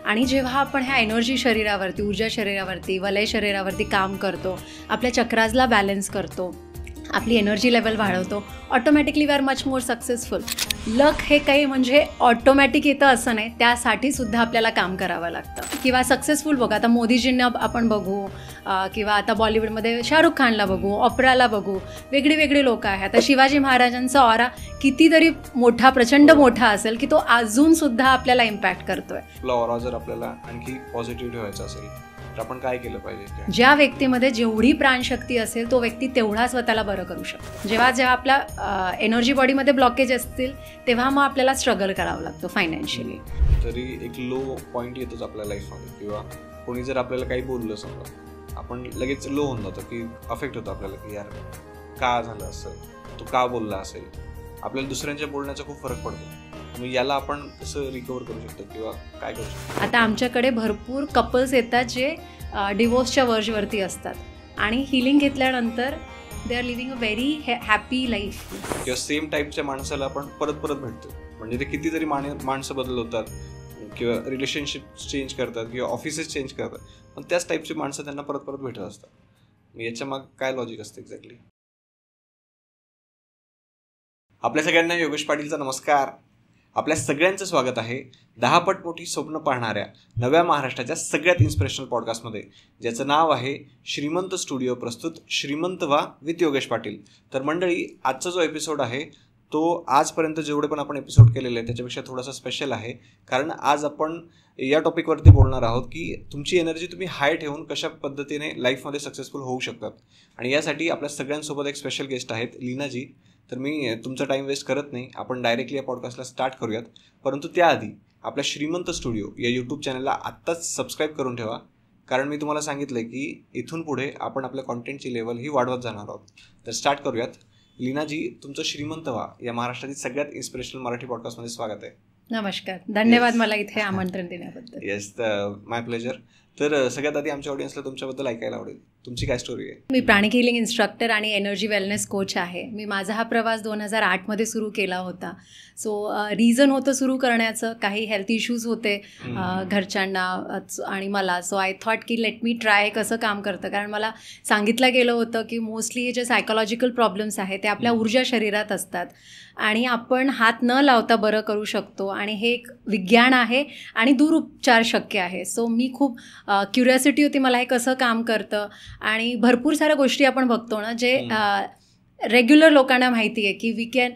आणि जेव्हा आपण ह्या एनर्जी शरीरावरती, ऊर्जा शरीरावरती, वलय शरीरावरती काम करतो, आपल्या चक्राजला बॅलन्स करतो, आपली एनर्जी लेवल वाढवतो, automatically we are much more successful. लक हे काही म्हणजे ऑटोमॅटिक येतं असं नाही, त्यासाठी सुद्धा आपल्याला काम करावं लागतं. किंवा सक्सेसफुल बघा, आता मोदीजींना आपण बघू, किंवा आता बॉलिवूडमध्ये शाहरुख खानला बघू, ऑपराला बघू, वेगळी वेगळी लोकं आहेत. आता शिवाजी महाराजांचा ऑरा कितीतरी मोठा, प्रचंड मोठा असेल की तो अजूनसुद्धा आपल्याला इम्पॅक्ट करतोय. आपला ऑरा जर आपल्याला आणखी पॉझिटिव्ह ठेवायचा असेल तर आपण काय केलं पाहिजे? ज्या व्यक्तीमध्ये जेवढी प्राणशक्ती असेल तो व्यक्ती तेवढा स्वतःला बरं करू शकतो. जेव्हा जेव्हा आपला एनर्जी बॉडीमध्ये ब्लॉकेज असतील तेव्हा मग आपल्याला स्ट्रगल करावं लागतं फायनान्शियली. तरी एक लो पॉईंट येतोच आपल्या लाईफमध्ये, किंवा कोणी जर आपल्याला काही बोललं समजा, आपण लगेच लो होऊन जातो, की अफेक्ट होतो आपल्याला, की यार का झालं असं, तो का बोलला असेल. आपल्याला दुसऱ्यांच्या बोलण्याचा खूप फरक पडतो. मग याला आपण कसं रिकवर करू शकतो किंवा काय करू शकतो? आता आमच्याकडे भरपूर कपल्स येतात जे डिवोर्सच्या वर्जवरती असतात आणि हिलिंग घेतल्यानंतर they are living a very happy life. किंवा सेम टाईपच्या माणसाला आपण परत परत भेटतो. म्हणजे ते कितीतरी माणसं बदलवतात किंवा रिलेशनशिप चेंज करतात किंवा ऑफिसेस चेंज करतात, पण त्याच टाईपची माणसं त्यांना परत परत भेटत असतात. मग याच्या माग काय लॉजिक असतं एक्झॅक्टली? आपल्या सगळ्यांना योगेश पाटीलचा नमस्कार. आपल्या सगळ्यांचं स्वागत आहे 10 पट मोठी स्वप्न पाहणाऱ्या नव्या महाराष्ट्राच्या सगळ्यात इन्स्पिरेशनल पॉडकास्टमध्ये, ज्याचं नाव आहे श्रीमंत स्टुडिओ प्रस्तुत श्रीमंत व्हा विथ योगेश पाटील. तर मंडळी, आजचा जो एपिसोड आहे तो आजपर्यंत जेवढे पण आपण एपिसोड केलेले आहेत त्याच्यापेक्षा थोडासा स्पेशल आहे, कारण आज आपण या टॉपिकवरती बोलणार आहोत की तुमची एनर्जी तुम्ही हाय ठेवून कशा पद्धतीने लाईफमध्ये सक्सेसफुल होऊ शकतात. आणि यासाठी आपल्या सगळ्यांसोबत एक स्पेशल गेस्ट आहेत, लीनाजी. तर मी तुमचा टाईम वेस्ट करत नाही, आपण डायरेक्टली या पॉडकास्टला स्टार्ट करूयात. परंतु त्याआधी आपल्या श्रीमंत स्टुडिओ या यूट्यूब चॅनलला आत्ताच सबस्क्राईब करून ठेवा, कारण मी तुम्हाला सांगितलं आहे की इथून पुढे आपण आपल्या कॉन्टेंटची लेवल ही वाढवत जाणार आहोत. तर स्टार्ट करूयात. लीनाजी, तुमचं श्रीमंत व्हा या महाराष्ट्रातील सगळ्यात इन्स्पिरेशनल मराठी पॉडकास्टमध्ये स्वागत आहे. नमस्कार, धन्यवाद मला इथे आमंत्रण देण्याबद्दल. येस, माय प्लेजर. तर सगळ्यात आधी आमच्या ऑडियन्सला तुमच्याबद्दल ऐकायला आवडेल, तुमची काय स्टोरी आहे? मी प्राणिक हिलिंग इन्स्ट्रक्टर आणि एनर्जी वेलनेस कोच आहे. मी माझा हा प्रवास 2008मध्ये सुरू केला होता. सो रिझन होतं सुरू करण्याचं, काही हेल्थ इश्यूज होते घरच्यांना आणि मला. सो आय थॉट की लेट मी ट्राय कसं काम करतं, कारण मला सांगितलं गेलं होतं की मोस्टली हे जे सायकोलॉजिकल प्रॉब्लेम्स आहेत ते आपल्या ऊर्जा शरीरात असतात आणि आपण हात न लावता बरं करू शकतो, आणि हे एक विज्ञान आहे आणि दूरउपचार शक्य आहे. सो मी खूप क्युरिओसिटी होती मला हे कसं काम करतं. आणि भरपूर साऱ्या गोष्टी आपण बघतो ना जे रेग्युलर लोकांना माहिती आहे की we can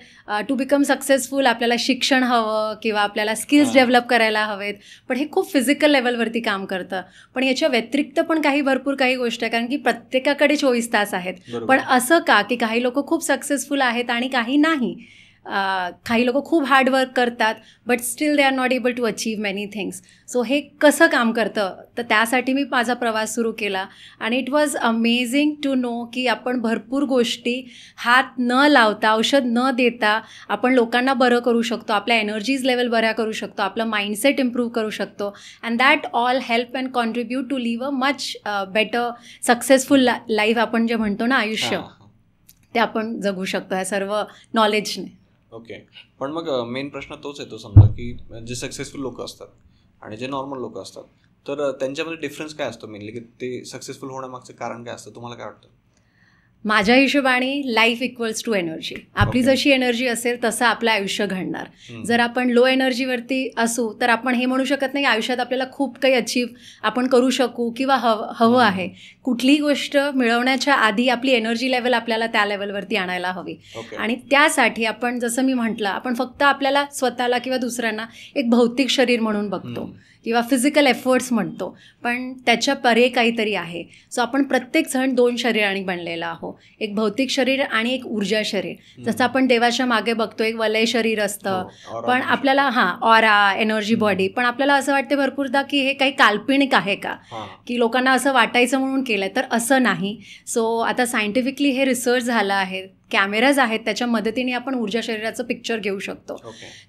to become successful आपल्याला शिक्षण हवं किंवा आपल्याला स्किल्स डेव्हलप करायला हवेत, पण हे खूप फिजिकल लेवलवरती काम करतं. पण याच्या व्यतिरिक्त पण भरपूर काही गोष्टी आहे, कारण की प्रत्येकाकडे 24 तास आहेत. पण असं का की काही लोक खूप सक्सेसफुल आहेत आणि काही नाही. काही लोक खूप हार्डवर्क करतात but still they are not able to achieve many things. So हे कसं काम करतं, तर त्यासाठी मी माझा प्रवास सुरू केला. आणि it was amazing to know की आपण भरपूर गोष्टी हात न लावता, औषध न देता आपण लोकांना बरं करू शकतो, आपल्या एनर्जीज लेवल बऱ्या करू शकतो, आपलं माइंडसेट इम्प्रूव्ह करू शकतो. And that all help and contribute to live a much better successful life. आपण जे म्हणतो ना आयुष्य, ते आपण जगू शकतो ह्या सर्व नॉलेजने. ओके, पण मग मेन प्रश्न तोच येतो समजा की जे सक्सेसफुल लोक असतात आणि जे नॉर्मल लोक असतात, तर त्यांच्यामध्ये डिफरन्स काय असतो मेनली, की ते सक्सेसफुल होण्यामागचं कारण काय असतं? तुम्हाला काय वाटतं? माझ्या हिशोबाने लाईफ इक्वल्स टू एनर्जी. आपली जशी एनर्जी असेल तसं आपलं आयुष्य घडणार. जर आपण लो एनर्जीवरती असू तर आपण हे म्हणू शकत नाही आयुष्यात आपल्याला खूप काही अचीव आपण करू शकू किंवा हवं आहे. कुठलीही गोष्ट मिळवण्याच्या आधी आपली एनर्जी लेवल आपल्याला त्या लेवलवरती आणायला हवी. आणि त्यासाठी आपण जसं मी म्हटलं, आपण फक्त आपल्याला स्वतःला किंवा दुसऱ्यांना एक भौतिक शरीर म्हणून बघतो किंवा फिजिकल एफर्ट्स म्हणतो, पण त्याच्या परे काहीतरी आहे. सो आपण प्रत्येक जण 2 शरीरांनी बनलेला आहोत, एक भौतिक शरीर आणि एक ऊर्जा शरीर. जसं आपण देवाच्या मागे बघतो एक वलय शरीर असतं, पण आपल्याला ऑरा, एनर्जी बॉडी, पण आपल्याला असं वाटतं भरपूरदा की हे काही काल्पनिक आहे का, की लोकांना असं वाटायचं म्हणून केलं, तर असं नाही. सो आता सायंटिफिकली हे रिसर्च झालं आहे, कॅमेराज आहेत त्याच्या मदतीने आपण ऊर्जा शरीराचं पिक्चर घेऊ शकतो.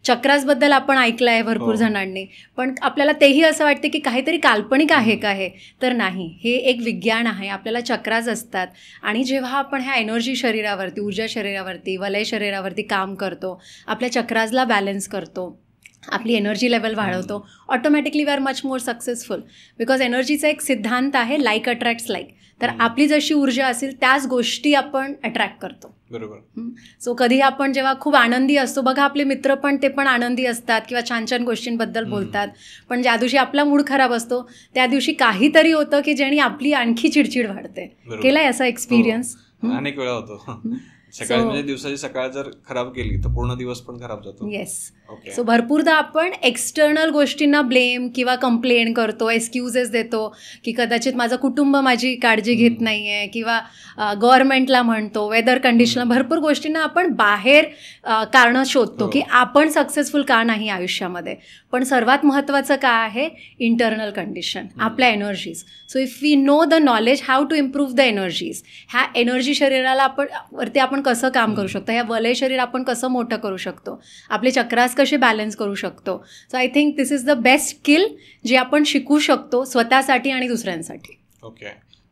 चक्रासबद्दल आपण ऐकलं आहे भरपूर जणांनी, पण आपल्याला तेही असं वाटते की काहीतरी काल्पनिक आहे का हे, तर नाही, हे एक विज्ञान आहे. आपल्याला चक्रास असतात आणि जेव्हा आपण ह्या एनर्जी शरीरावरती, ऊर्जा शरीरावरती, वलय शरीरावरती काम करतो, आपल्या चक्रासला बॅलन्स करतो, आपली एनर्जी लेवल वाढवतो, automatically we are much more successful. Because एनर्जीचा एक सिद्धांत आहे, लाईक अट्रॅक्ट्स लाईक. तर आपली जशी ऊर्जा असेल त्याच गोष्टी आपण अट्रॅक्ट करतो. बरोबर. सो कधी आपण जेव्हा खूप आनंदी असतो, बघा आपले मित्र पण ते पण आनंदी असतात किंवा छान छान गोष्टींबद्दल बोलतात, पण ज्या दिवशी आपला मूड खराब असतो त्या दिवशी काहीतरी होतं की ज्याने आपली आणखी चिडचिड वाढते. केलाय असा एक्सपिरियन्स? अनेक वेळा होतो. सकाळी म्हणजे दिवसाची सकाळ जर खराब केली तर पूर्ण दिवस पण खराब जातो. येस. सो भरपूरदा आपण एक्सटर्नल गोष्टींना ब्लेम किंवा कंप्लेन करतो, एक्सक्युजेस देतो की कदाचित माझं कुटुंब माझी काळजी घेत नाही आहे, किंवा गव्हर्नमेंटला म्हणतो, वेदर कंडिशनला, भरपूर गोष्टींना आपण बाहेर कारणं शोधतो की आपण सक्सेसफुल का नाही आयुष्यामध्ये. पण सर्वात महत्त्वाचं काय आहे? इंटरनल कंडिशन, आपल्या energies. So if we know the knowledge how to improve the energies, ह्या एनर्जी शरीराला वरती आपण कसं काम करू शकतो, ह्या वलय शरीर आपण कसं मोठं करू शकतो, आपले चक्रास कसे बॅलन्स करू शकतो. So I think this is the best skill जे आपण शिकू शकतो स्वतःसाठी आणि दुसऱ्यांसाठी. ओके.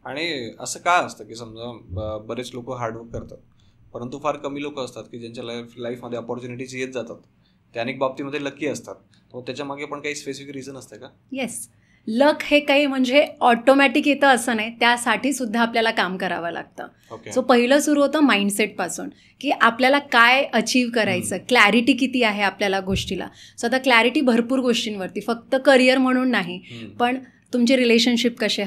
आणि असं काय असतं की समजा बरेच लोक हार्डवर्क करतात, परंतु फार कमी लोक असतात की ज्यांच्या लाईफमध्ये अपॉर्च्युनिटीज येत जातात, ते अनेक बाबतीमध्ये लकी असतात. तर त्याच्या मागे पण काही स्पेसिफिक रिझन असते का? येस. लक हे काही म्हणजे ऑटोमॅटिक येतं असं नाही, त्यासाठी सुद्धा आपल्याला काम करावं लागतं. सो पहिलं सुरू होतं माइंडसेटपासून की आपल्याला काय अचीव करायचं, क्लॅरिटी किती आहे आपल्याला गोष्टीला. सो आता क्लॅरिटी भरपूर गोष्टींवरती, फक्त करिअर म्हणून नाही, पण तुमचे रिलेशनशिप कसे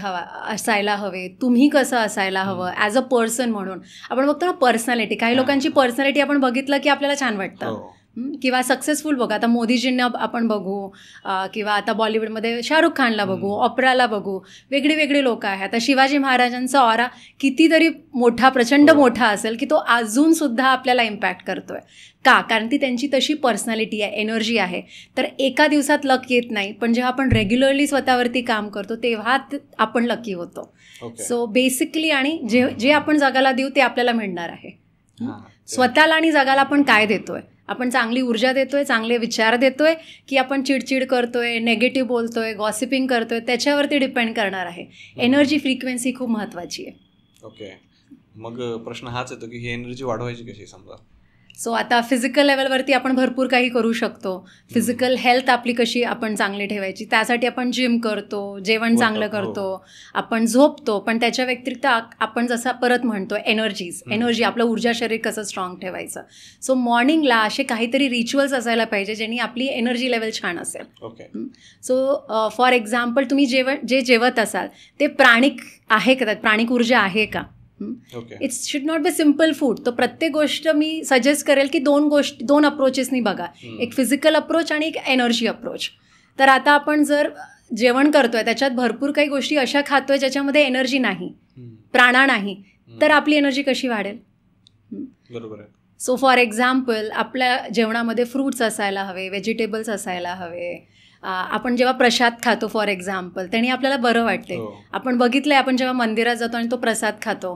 असायला हवे, तुम्ही कसं असायला हवं ॲज अ पर्सन म्हणून. आपण बघतो ना पर्सनॅलिटी, काही लोकांची पर्सनॅलिटी आपण बघितलं की आपल्याला छान वाटतं, किंवा सक्सेसफुल. बघा आता मोदीजींना आपण बघू, किंवा आता बॉलिवूडमध्ये शाहरुख खानला बघू, ऑपराला बघू, वेगळे वेगळे लोक आहेत. आता शिवाजी महाराजांचा ऑरा कितीतरी मोठा, प्रचंड मोठा असेल की तो अजूनसुद्धा आपल्याला इम्पॅक्ट करतोय. का? कारण ती त्यांची तशी पर्सनॅलिटी आहे, एनर्जी आहे. तर एका दिवसात लक येत नाही, पण जेव्हा आपण रेग्युलरली स्वतःवरती काम करतो तेव्हा आपण लकी होतो. सो बेसिकली, आणि जे आपण जगाला देऊ ते आपल्याला मिळणार आहे. स्वतःला आणि जगाला आपण काय देतोय? आपण चांगली ऊर्जा देतोय, चांगले विचार देतोय, की आपण चिडचिड करतोय, नेगेटिव्ह बोलतोय, गॉसिपिंग करतोय, त्याच्यावरती डिपेंड करणार आहे. एनर्जी फ्रिक्वेन्सी खूप महत्त्वाची आहे. ओके. मग प्रश्न हाच येतो की ही एनर्जी वाढवायची कशी? समजा सो आता फिजिकल लेवलवरती आपण भरपूर काही करू शकतो. फिजिकल हेल्थ आपली कशी आपण चांगली ठेवायची, त्यासाठी आपण जिम करतो, जेवण चांगलं करतो, आपण झोपतो. पण त्याच्या व्यतिरिक्त आपण जसं परत म्हणतो एनर्जी, आपलं ऊर्जा शरीर कसं स्ट्रॉंग ठेवायचं. सो मॉर्निंगला असे काहीतरी रिच्युअल्स असायला पाहिजे ज्यांनी आपली एनर्जी लेवल छान असेल. सो फॉर एक्झाम्पल, तुम्ही जे जेवत असाल ते प्राणिक आहे का, त्यात प्राणिक ऊर्जा आहे का? It's should not be simple food. तर प्रत्येक गोष्ट मी सजेस्ट करेल की दोन अप्रोचेसनी बघा, एक फिजिकल अप्रोच आणि एक एनर्जी अप्रोच. तर आता आपण जर जेवण करतोय त्याच्यात भरपूर काही गोष्टी अशा खातोय ज्याच्यामध्ये एनर्जी नाही, प्राणा नाही, तर आपली एनर्जी कशी वाढेल? बरोबर आहे. सो फॉर एक्झाम्पल, आपल्या जेवणामध्ये फ्रूट्स असायला हवे, व्हेजिटेबल्स असायला हवे. आपण जेव्हा प्रसाद खातो फॉर एक्झाम्पल, त्याने आपल्याला बरं वाटते. आपण बघितलंय, आपण जेव्हा मंदिरात जातो आणि तो प्रसाद खातो,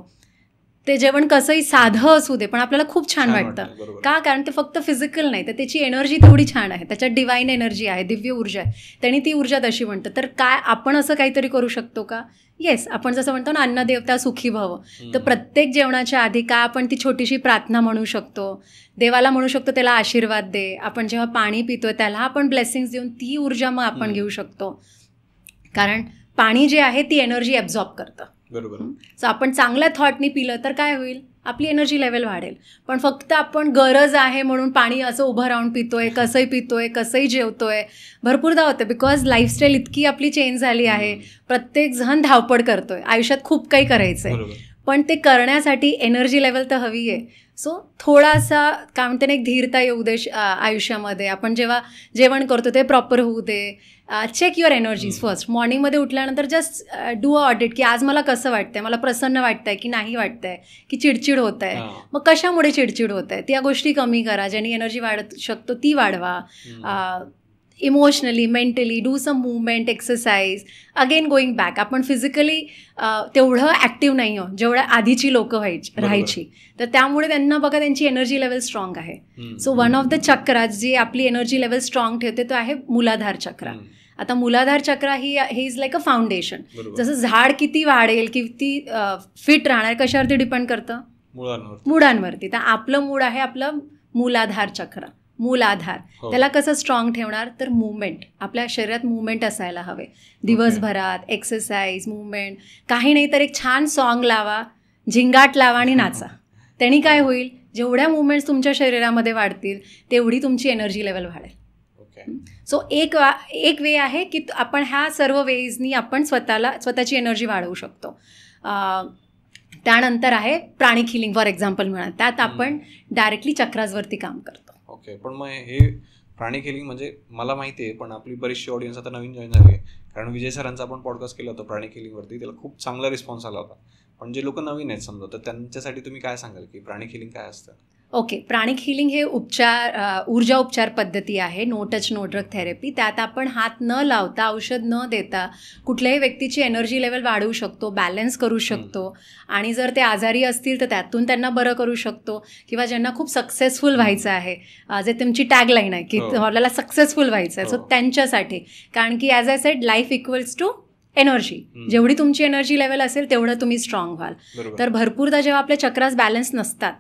ते जेवण कसंही साधं असू दे पण आपल्याला खूप छान वाटतं. का? कारण ते फक्त फिजिकल नाही, तर त्याची एनर्जी तेवढी छान आहे, त्याच्यात डिवाईन एनर्जी आहे, दिव्य ऊर्जा आहे, त्यांनी ती ऊर्जा तशी म्हणतं. तर काय आपण असं काहीतरी करू शकतो का? येस. आपण जसं म्हणतो ना, अन्न देवता सुखी भव, तर प्रत्येक जेवणाच्या आधी काय आपण ती छोटीशी प्रार्थना म्हणू शकतो, देवाला म्हणू शकतो त्याला आशीर्वाद दे. आपण जेव्हा पाणी पितोय त्याला आपण ब्लेसिंग्स देऊन ती ऊर्जा मग आपण घेऊ शकतो. कारण पाणी जे आहे ती एनर्जी ॲब्झॉर्ब करतं. बरोबर. सो आपण चांगल्या थॉटनी पिलं तर काय होईल? आपली एनर्जी लेवल वाढेल. पण फक्त आपण गरज आहे म्हणून पाणी असं उभं राहून पितोय, कसंही जेवतोय, भरपूरदा होतं. बिकॉज लाईफस्टाईल इतकी आपली चेंज झाली आहे, प्रत्येक जण धावपळ करतोय, आयुष्यात खूप काही करायचंय, पण ते करण्यासाठी एनर्जी लेवल तर हवी आहे. सो थोडासा काय म्हणते ना, एक धीरता येऊ दे आयुष्यामध्ये. आपण जेव्हा जेवण करतो ते प्रॉपर होऊ दे. Check your energies first. मॉर्निंगमध्ये उठल्यानंतर जस्ट डू अ ऑडिट की आज मला कसं वाटतंय, मला प्रसन्न वाटतंय की नाही वाटतंय, की चिडचिड होत आहे, मग कशामुळे चिडचिड होत आहे, त्या गोष्टी कमी करा, ज्यांनी एनर्जी वाढत शकतो ती वाढवा. Emotionally, mentally do some movement, exercise. Again going back, आपण फिजिकली तेवढं ॲक्टिव्ह नाही हो जेवढ्या आधीची लोकं राहायची, तर त्यामुळे त्यांना बघा त्यांची एनर्जी लेवल स्ट्रॉंग आहे. सो वन ऑफ द चक्रा जी आपली एनर्जी लेवल स्ट्रॉंग ठेवते तो आहे मूलाधार चक्रा. आता मूलाधार चक्रा ही इज लाईक अ फाउंडेशन. जसं झाड किती वाढेल, किती फिट राहणार, कशावरती डिपेंड करतं? मुळांवरती. तर आपलं मूळ आहे आपलं मूलाधार चक्र. मूलाधार. हो. त्याला कसं स्ट्रॉंग ठेवणार तर मुवमेंट, आपल्या शरीरात मुवमेंट असायला हवे दिवसभरात. एक्सरसाइज, मुवमेंट, काही नाही तर एक छान सॉन्ग लावा, झिंगाट लावा आणि नाचा. त्यांनी काय होईल, जेवढ्या मुवमेंट्स तुमच्या शरीरामध्ये वाढतील तेवढी तुमची एनर्जी लेवल वाढेल. सो एक वे आहे की आपण ह्या सर्व वेजनी आपण स्वतःची एनर्जी वाढवू शकतो. त्यानंतर आहे प्राणिक हिलिंग फॉर एक्झाम्पल म्हणा, त्यात आपण डायरेक्टली चक्रासवरती काम करतो. ओके, पण मग हे प्राणिक हिलिंग म्हणजे मला माहिती आहे, पण आपली बरीचशी ऑडियन्स आता नवीन जॉईन झाली आहे. कारण विजय सरांचा आपण पॉडकास्ट केला होता प्राणिक हिलिंगवरती, त्याला खूप चांगला रिस्पॉन्स आला होता. पण जे लोक नवीन आहेत समजा, तर त्यांच्यासाठी तुम्ही काय सांगाल की प्राणिक हिलिंग काय असतं? ओके, प्राणिक हिलिंग हे ऊर्जा उपचार पद्धती आहे, no touch no drug therapy. त्यात आपण हात न लावता, औषध न देता कुठल्याही व्यक्तीची एनर्जी लेवल वाढवू शकतो, बॅलन्स करू शकतो. आणि जर ते आजारी असतील तर त्यातून त्यांना बरं करू शकतो, किंवा ज्यांना खूप सक्सेसफुल व्हायचं आहे, जे तुमची टॅगलाईन आहे की आपल्याला सक्सेसफुल व्हायचं आहे, सो त्यांच्यासाठी. कारण की as I said, life equals to energy. जेवढी तुमची एनर्जी लेवल असेल तेवढं तुम्ही स्ट्रॉंग व्हाल. तर भरपूरदा जेव्हा आपल्या चक्रास बॅलन्स नसतात,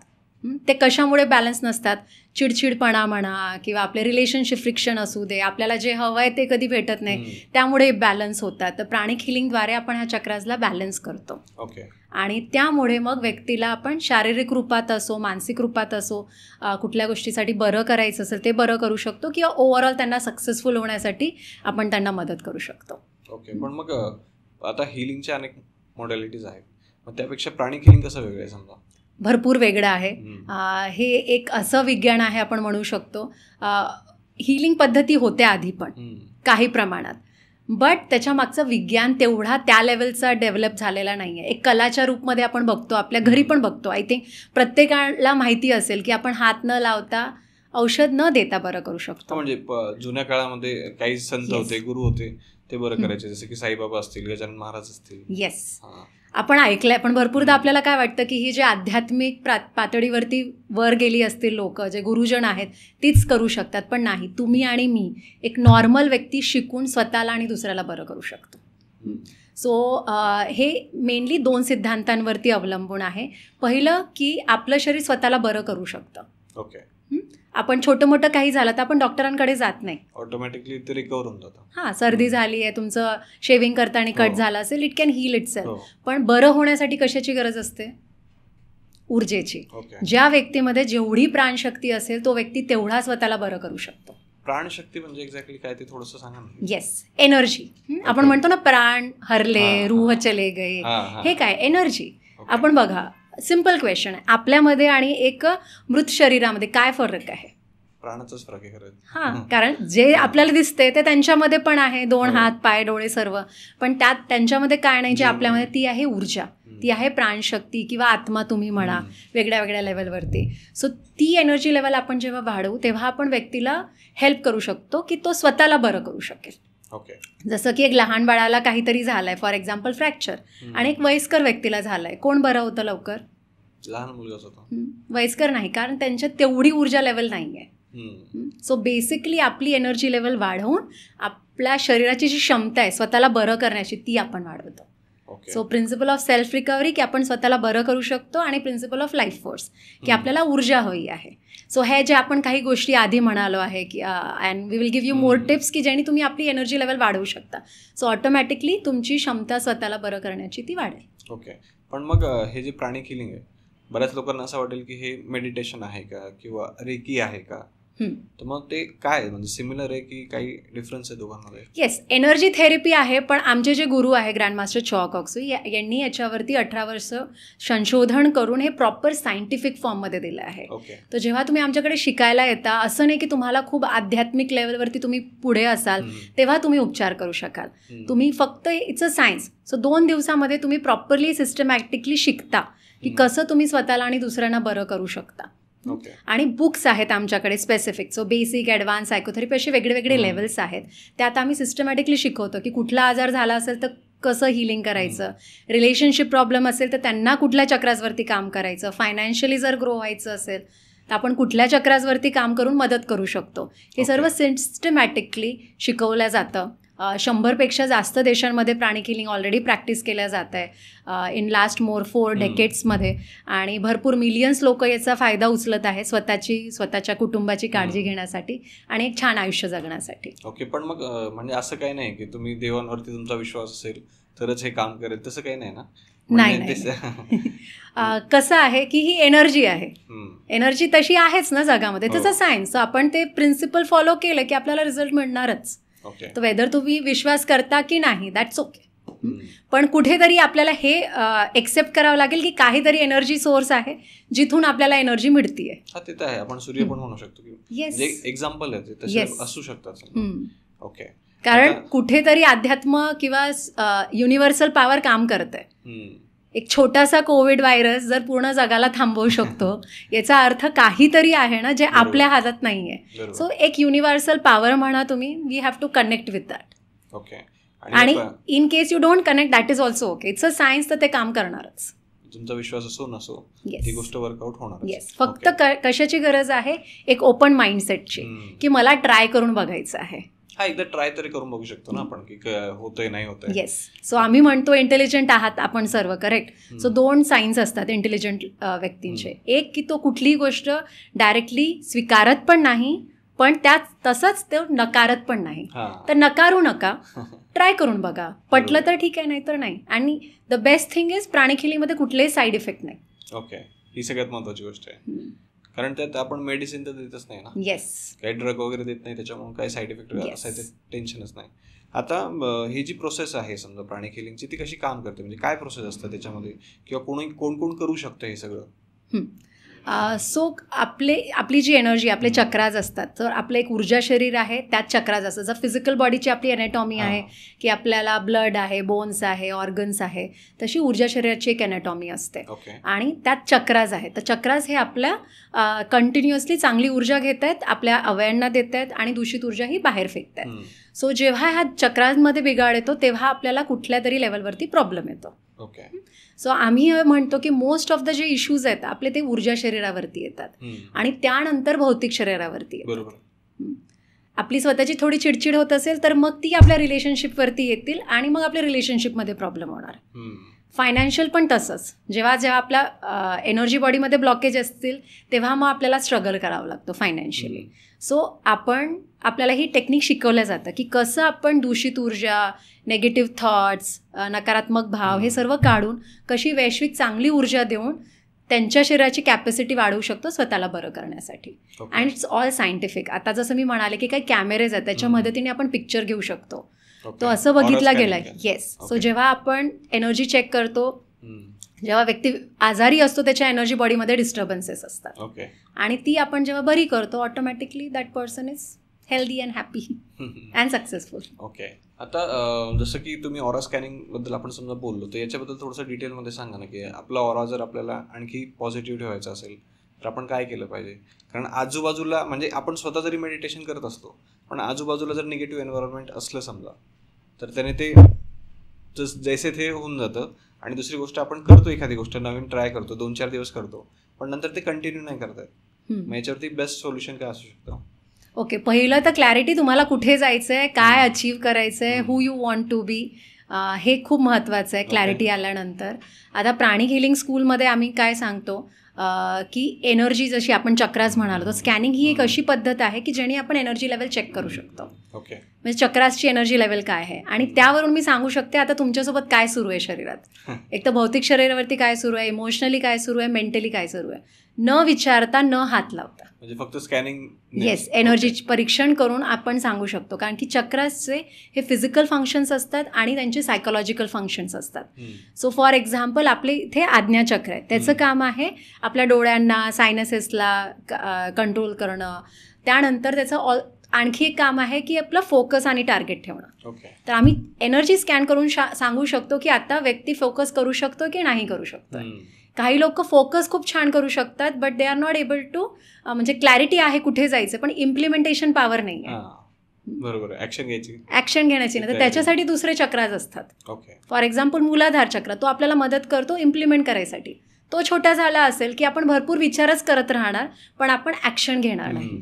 ते कशामुळे बॅलन्स नसतात, चिडचिडपणा म्हणा किंवा आपले रिलेशनशिप फ्रिक्शन असू दे, आपल्याला जे हवं आहे ते कधी भेटत नाही, त्यामुळे बॅलन्स होतात. तर प्राणिक हिलिंगद्वारे आपण ह्या चक्रासला बॅलन्स करतो. ओके. आणि त्यामुळे मग व्यक्तीला आपण शारीरिक रूपात असो, मानसिक रूपात असो, कुठल्या गोष्टीसाठी बरं करायचं असेल ते बरं करू शकतो, किंवा ओव्हरऑल त्यांना सक्सेसफुल होण्यासाठी आपण त्यांना मदत करू शकतो. ओके, पण मग आता हिलिंगच्या अनेक मॉडॅलिटीज आहेत, मग त्यापेक्षा प्राणिक हिलिंग कसं वेगळं आहे? समजा भरपूर वेगळं आहे. हे एक असं विज्ञान आहे आपण म्हणू शकतो. हिलिंग पद्धती होत्या आधी पण काही प्रमाणात, बट त्याच्या मागचं विज्ञान तेवढा त्या लेवलचा डेव्हलप झालेला नाही आहे. एक कलाच्या रूपमध्ये आपण बघतो, आपल्या घरी पण बघतो. आय थिंक प्रत्येकाला माहिती असेल की आपण हात न लावता, औषध न देता बरं करू शकतो. म्हणजे जुन्या काळामध्ये काही संत होते, गुरु होते, ते बरं करायचे, जसे की साईबाबा असतील, गजानन महाराज असतील. येस, आपण ऐकलंय. पण भरपूरदा आपल्याला काय वाटतं की ही जे आध्यात्मिक पातळीवरती वर गेली असतील लोक, जे गुरुजन आहेत, तीच करू शकतात. पण नाही, तुम्ही आणि मी, एक नॉर्मल व्यक्ती शिकून स्वतःला आणि दुसऱ्याला बरं करू शकतो. सो हे मेनली 2 सिद्धांतांवरती अवलंबून आहे. पहिलं की आपलं शरीर स्वतःला बरं करू शकतं. ओके. आपण छोटं मोठं काही झालं तर आपण डॉक्टरांकडे जात नाही, ऑटोमॅटिकली ते रिकवर होऊन जातं. हां, सर्दी झाली आहे, तुमचं शेविंग करताना कट झालं असेल, इट कॅन हील इटसेल्फ. पण बरं होण्यासाठी कशाची गरज असते? ऊर्जेची. ज्या व्यक्तीमध्ये जेवढी प्राणशक्ती असेल तो व्यक्ती तेवढा स्वतःला बरं करू शकतो. प्राणशक्ती म्हणजे एक्झॅक्टली काय ते थोडंसं सांगा ना. Yes, energy. आपण म्हणतो ना, प्राण हरले, रूह चले गए, हे काय एनर्जी. आपण बघा, सिम्पल क्वेश्चन आहे, आपल्यामध्ये आणि एक मृत शरीरामध्ये काय फरक आहे? प्राणाचाच फरक आहे खरं. हां, कारण जे आपल्याला दिसते ते त्यांच्यामध्ये पण आहे, 2 हात, पाय, डोळे सर्व. पण त्यात त्यांच्यामध्ये काय नाही, जे आपल्यामध्ये ती आहे ऊर्जा, ती आहे प्राणशक्ती किंवा आत्मा तुम्ही म्हणा, वेगळ्या वेगळ्या लेवलवरती. सो ती एनर्जी लेवल आपण जेव्हा वाढवू तेव्हा आपण व्यक्तीला हेल्प करू शकतो की तो स्वतःला बरं करू शकेल. ओके. जसं की एक लहान बाळाला काहीतरी झालंय, फॉर एक्झाम्पल फ्रॅक्चर, आणि एक वयस्कर व्यक्तीला झालंय, कोण बरं होतं लवकर? लहान मुलगाच होता. वयस्कर नाही, कारण त्यांच्यात तेवढी ऊर्जा लेवल नाही आहे. सो बेसिकली आपली एनर्जी लेवल वाढवून आपल्या शरीराची जी क्षमता आहे स्वतःला बरं करण्याची, ती आपण वाढवतो. So principle of self recovery की आपण स्वतःला बरं करू शकतो, आणि प्रिन्सिपल ऑफ लाईफ फोर्स की आपल्याला ऊर्जा हवी आहे. सो हे जे आपण काही गोष्टी आधी म्हणालो आहे की and we will give you more tips की ज्याने तुम्ही आपली एनर्जी लेवल वाढवू शकता. सो ऑटोमॅटिकली तुमची क्षमता स्वतःला बरं करण्याची ती वाढेल. ओके. पण मग हे जे प्राणिक हिलिंग आहे, बऱ्याच लोकांना असं वाटेल की हे मेडिटेशन आहे का किंवा रेकी आहे का, तर मग ते काय, म्हणजे सिमिलर आहे की काही डिफरन्स आहे दोघांमध्ये? येस, एनर्जी थेरपी आहे, पण आमचे जे गुरु आहे ग्रँडमास्टर चॉ कॉक्सू यांनी याच्यावरती 18 वर्ष संशोधन करून हे प्रॉपर सायंटिफिक फॉर्ममध्ये दिलं आहे. तर जेव्हा तुम्ही आमच्याकडे शिकायला येता, असं नाही की तुम्हाला खूप आध्यात्मिक लेवलवरती तुम्ही पुढे असाल तेव्हा तुम्ही उपचार करू शकाल. तुम्ही फक्त इट्स अ सायन्स. सो 2 दिवसामध्ये तुम्ही प्रॉपरली सिस्टमॅटिकली शिकता की कसं तुम्ही स्वतःला आणि दुसऱ्यांना बरं करू शकता. आणि बुक्स आहेत आमच्याकडे specific. So basic, advance, psychotherapy असे वेगळे वेगळे लेवल्स आहेत. त्यात आम्ही सिस्टमॅटिकली शिकवतो की कुठला आजार झाला असेल तर कसं हिलिंग करायचं, रिलेशनशिप प्रॉब्लेम असेल तर त्यांना कुठल्या चक्रासवरती काम करायचं, फायनान्शियली जर ग्रो व्हायचं असेल तर आपण कुठल्या चक्रासवरती काम करून मदत करू शकतो. हे सर्व सिस्टमॅटिकली शिकवलं जातं. 100पेक्षा जास्त देशांमध्ये प्राणिक हिलिंग ऑलरेडी प्रॅक्टिस केल्या जात आहे इन लास्ट 4 डेकेड्समध्ये. आणि भरपूर मिलियन्स लोक याचा फायदा उचलत आहे स्वतःच्या कुटुंबाची काळजी घेण्यासाठी आणि एक छान आयुष्य जगण्यासाठी. ओके, पण मग म्हणजे असं काही नाही की तुम्ही देवांवरती तुमचा विश्वास असेल तरच हे काम करेल, तसं काही नाही ना? नाही. कसं आहे की ही एनर्जी आहे, एनर्जी तशी आहेच ना जगामध्ये, त्याचा सायन्स. आपण ते प्रिन्सिपल फॉलो केलं की आपल्याला रिझल्ट मिळणारच. तर वेदर तुम्ही विश्वास करता की नाही, दॅट्स ओके. पण कुठेतरी आपल्याला हे एक्सेप्ट करावं लागेल की काहीतरी एनर्जी सोर्स आहे जिथून आपल्याला एनर्जी मिळतीये. ते तर आहे. आपण सूर्य पण म्हणू शकतो की एक्झाम्पल आहे, तसे असू शकतात. ओके, कारण कुठेतरी अध्यात्म किंवा युनिव्हर्सल पॉवर काम करते. एक छोटासा कोविड व्हायरस जर पूर्ण जगाला थांबवू शकतो याचा अर्थ काहीतरी आहे ना जे आपल्या हातात नाहीये. सो एक युनिव्हर्सल पॉवर म्हणा तुम्ही, we have to connect with that. Okay, आणि in case you don't connect, that is also okay. It's a science, तर ते काम करणारच. तुमचा विश्वास असो नसो, ती गोष्ट वर्कआउट होणार. येस, फक्त कशाची गरज आहे, एक ओपन माइंडसेटची, की मला ट्राय करून बघायचं आहे. एकदा ट्राय तरी करून बघू शकतो ना आपण की होतंय नाही होतंय. येस, सो आम्ही म्हणतो इंटेलिजंट आहात आपण सर्व, करेक्ट. सो 2 साईन्स असतात इंटेलिजंट व्यक्तींचे. एक की तो कुठलीही गोष्ट डायरेक्टली स्वीकारत पण नाही, पण त्यात तसंच ते नकारत पण नाही. तर नकारू नका, ट्राय करून बघा. पटलं तर ठीक आहे, नाही तर नाही. आणि द बेस्ट थिंग इज प्राणिक हिलिंगमध्ये कुठलेही साईड इफेक्ट नाही. ओके, ही सगळ्यात महत्वाची गोष्ट आहे. कारण त्यात आपण मेडिसिन तर देतच नाही ना. येस, काही ड्रग वगैरे देत नाही, त्याच्यामुळे काही साईड इफेक्ट असायचं टेन्शनच नाही. आता ही जी प्रोसेस आहे समजा प्राणिक हिलिंगची, ती कशी काम करते, म्हणजे काय प्रोसेस असतं त्याच्यामध्ये, किंवा कोण करू शकतं हे सगळं? सो आपली जी एनर्जी, आपले चक्राज असतात, तर आपलं एक ऊर्जा शरीर आहे, त्यात चक्राज असतात. जर फिजिकल बॉडीची आपली एनॅटॉमी आहे की आपल्याला ब्लड आहे, बोन्स आहे, ऑर्गन्स आहे, तशी ऊर्जा शरीराची एक एनॅटॉमी असते. आणि त्यात चक्राज आहे. तर चक्राज हे आपल्या कंटिन्युअसली चांगली ऊर्जा घेत आहेत, आपल्या अवयवांना देत आहेत आणि दूषित ऊर्जा ही बाहेर फेकत आहेत. सो जेव्हा ह्या चक्रांमध्ये बिघाड येतो तेव्हा आपल्याला कुठल्या तरी लेवलवरती प्रॉब्लेम येतो. सो आम्ही म्हणतो की मोस्ट ऑफ द जे इश्यूज आहेत आपले ते ऊर्जा शरीरावरती येतात आणि त्यानंतर भौतिक शरीरावरती येतात. आपली स्वतःची थोडी चिडचिड होत असेल तर मग ती आपल्या रिलेशनशिपवरती येतील आणि मग आपल्या रिलेशनशिपमध्ये प्रॉब्लेम होणार. फायनान्शियल पण तसंच. जेव्हा आपल्या एनर्जी बॉडीमध्ये ब्लॉकेज असतील तेव्हा मग आपल्याला स्ट्रगल करावं लागतं फायनान्शियली. सो आपल्याला ही टेक्निक शिकवलं जातं की कसं आपण दूषित ऊर्जा, नेगेटिव्ह थॉट्स, नकारात्मक भाव हे सर्व काढून कशी वैश्विक चांगली ऊर्जा देऊन त्यांच्या शरीराची कॅपॅसिटी वाढवू शकतो स्वतःला बरं करण्यासाठी. And it's all scientific. आता जसं मी म्हणाले की काही कॅमेरेज आहेत त्याच्या मदतीने आपण पिक्चर घेऊ शकतो. तो असं बघितला गेलाय. येस, सो जेव्हा आपण एनर्जी चेक करतो, जेव्हा व्यक्ती आजारी असतो त्याच्या एनर्जी बॉडीमध्ये डिस्टर्बन्सेस असतात आणि ती आपण जेव्हा बरी करतो automatically that person is healthy and happy and successful. Okay, आता जसं की तुम्ही ऑरा स्कॅनिंग बद्दल आपण समजा बोललो, तर याच्याबद्दल थोडंसं डिटेलमध्ये सांगा ना, की आपला ऑरा जर आपल्याला आणखी पॉझिटिव्ह ठेवायचा असेल तर आपण काय केलं पाहिजे? कारण आजूबाजूला म्हणजे आपण स्वतः जरी मेडिटेशन करत असतो पण आजूबाजूला जर निगेटिव्ह एन्व्हायरमेंट असलं समजा तर त्याने ते जैसे ते होऊन जातं. आणि दुसरी गोष्ट, आपण करतो एखादी गोष्ट नवीन ट्राय करतो, 2-4 दिवस करतो, पण नंतर ते कंटिन्यू नाही करता येत. मग याच्यावरती बेस्ट सोल्युशन काय असू शकतं? ओके, पहिलं तर क्लॅरिटी, तुम्हाला कुठे जायचं आहे, काय अचीव करायचं आहे, who you want to be, हे खूप महत्त्वाचं आहे. क्लॅरिटी आल्यानंतर आता प्राणिक हिलिंग स्कूलमध्ये आम्ही काय सांगतो की एनर्जी जशी आपण चक्रास म्हणालो, तर स्कॅनिंग ही एक अशी पद्धत आहे की ज्याने आपण एनर्जी लेवल चेक करू शकतो. म्हणजे चक्रासची एनर्जी लेवल काय आहे आणि त्यावरून मी सांगू शकते आता तुमच्यासोबत काय सुरू आहे शरीरात. एक तर भौतिक शरीरावरती काय सुरू आहे, इमोशनली काय सुरू आहे, मेंटली काय सुरू आहे, न विचारता, न हात लावता. म्हणजे फक्त स्कॅनिंग. येस, एनर्जीचे परीक्षण करून आपण सांगू शकतो. कारण की चक्रासचे हे फिजिकल फंक्शन्स असतात आणि त्यांचे सायकोलॉजिकल फंक्शन्स असतात. सो फॉर एक्झाम्पल आपले इथे आज्ञाचक्र आहे, त्याचं काम आहे आपल्या डोळ्यांना, सायनसेसला कंट्रोल करणं. त्यानंतर त्याचं आणखी एक काम आहे की आपलं फोकस आणि टार्गेट ठेवणं. तर आम्ही एनर्जी स्कॅन करून सांगू शकतो की आता व्यक्ती फोकस करू शकतो की नाही करू शकतो. काही लोक फोकस खूप छान करू शकतात but they are not able to, म्हणजे क्लॅरिटी आहे कुठे जायचं पण इम्प्लिमेंटेशन पॉवर नाही आहे. बरोबर, ऍक्शन घेण्याची नाही. तर त्याच्यासाठी दुसरे चक्राज असतात. फॉर एक्झाम्पल मूलाधार चक्र, तो आपल्याला मदत करतो इम्प्लिमेंट करायसाठी. तो छोटा झाला असेल की आपण भरपूर विचारच करत राहणार पण आपण ऍक्शन घेणार नाही.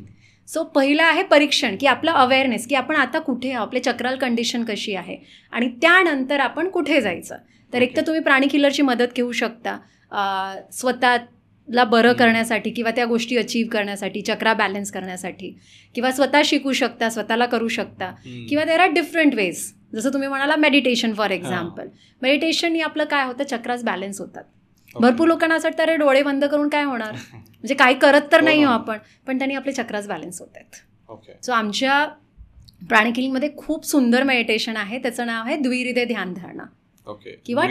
सो पहिलं आहे परीक्षण, की आपलं अवेअरनेस, की आपण आता कुठे आहोत, आपले चक्राल कंडिशन कशी आहे आणि त्यानंतर आपण कुठे जायचं. तर एक तर तुम्ही प्राणिक हिलरची मदत घेऊ शकता स्वतःला बरं करण्यासाठी किंवा त्या गोष्टी अचीव्ह करण्यासाठी, चक्रा बॅलन्स करण्यासाठी, किंवा स्वतः शिकू शकता, स्वतःला करू शकता, किंवा देर आर डिफरंट वेज. जसं तुम्ही म्हणाला मेडिटेशन फॉर एक्झाम्पल. मेडिटेशननी आपलं काय होतं, चक्रास बॅलन्स होतात. भरपूर लोकांना असं वाटतं अरे डोळे बंद करून काय होणार, म्हणजे काही करत तर नाही हो आपण, पण त्यांनी आपले चक्रास बॅलन्स होत आहेत. सो आमच्या प्राणिक हिलिंगमध्ये खूप सुंदर मेडिटेशन आहे, त्याचं नाव आहे द्विहृदय ध्यानधारणा किंवा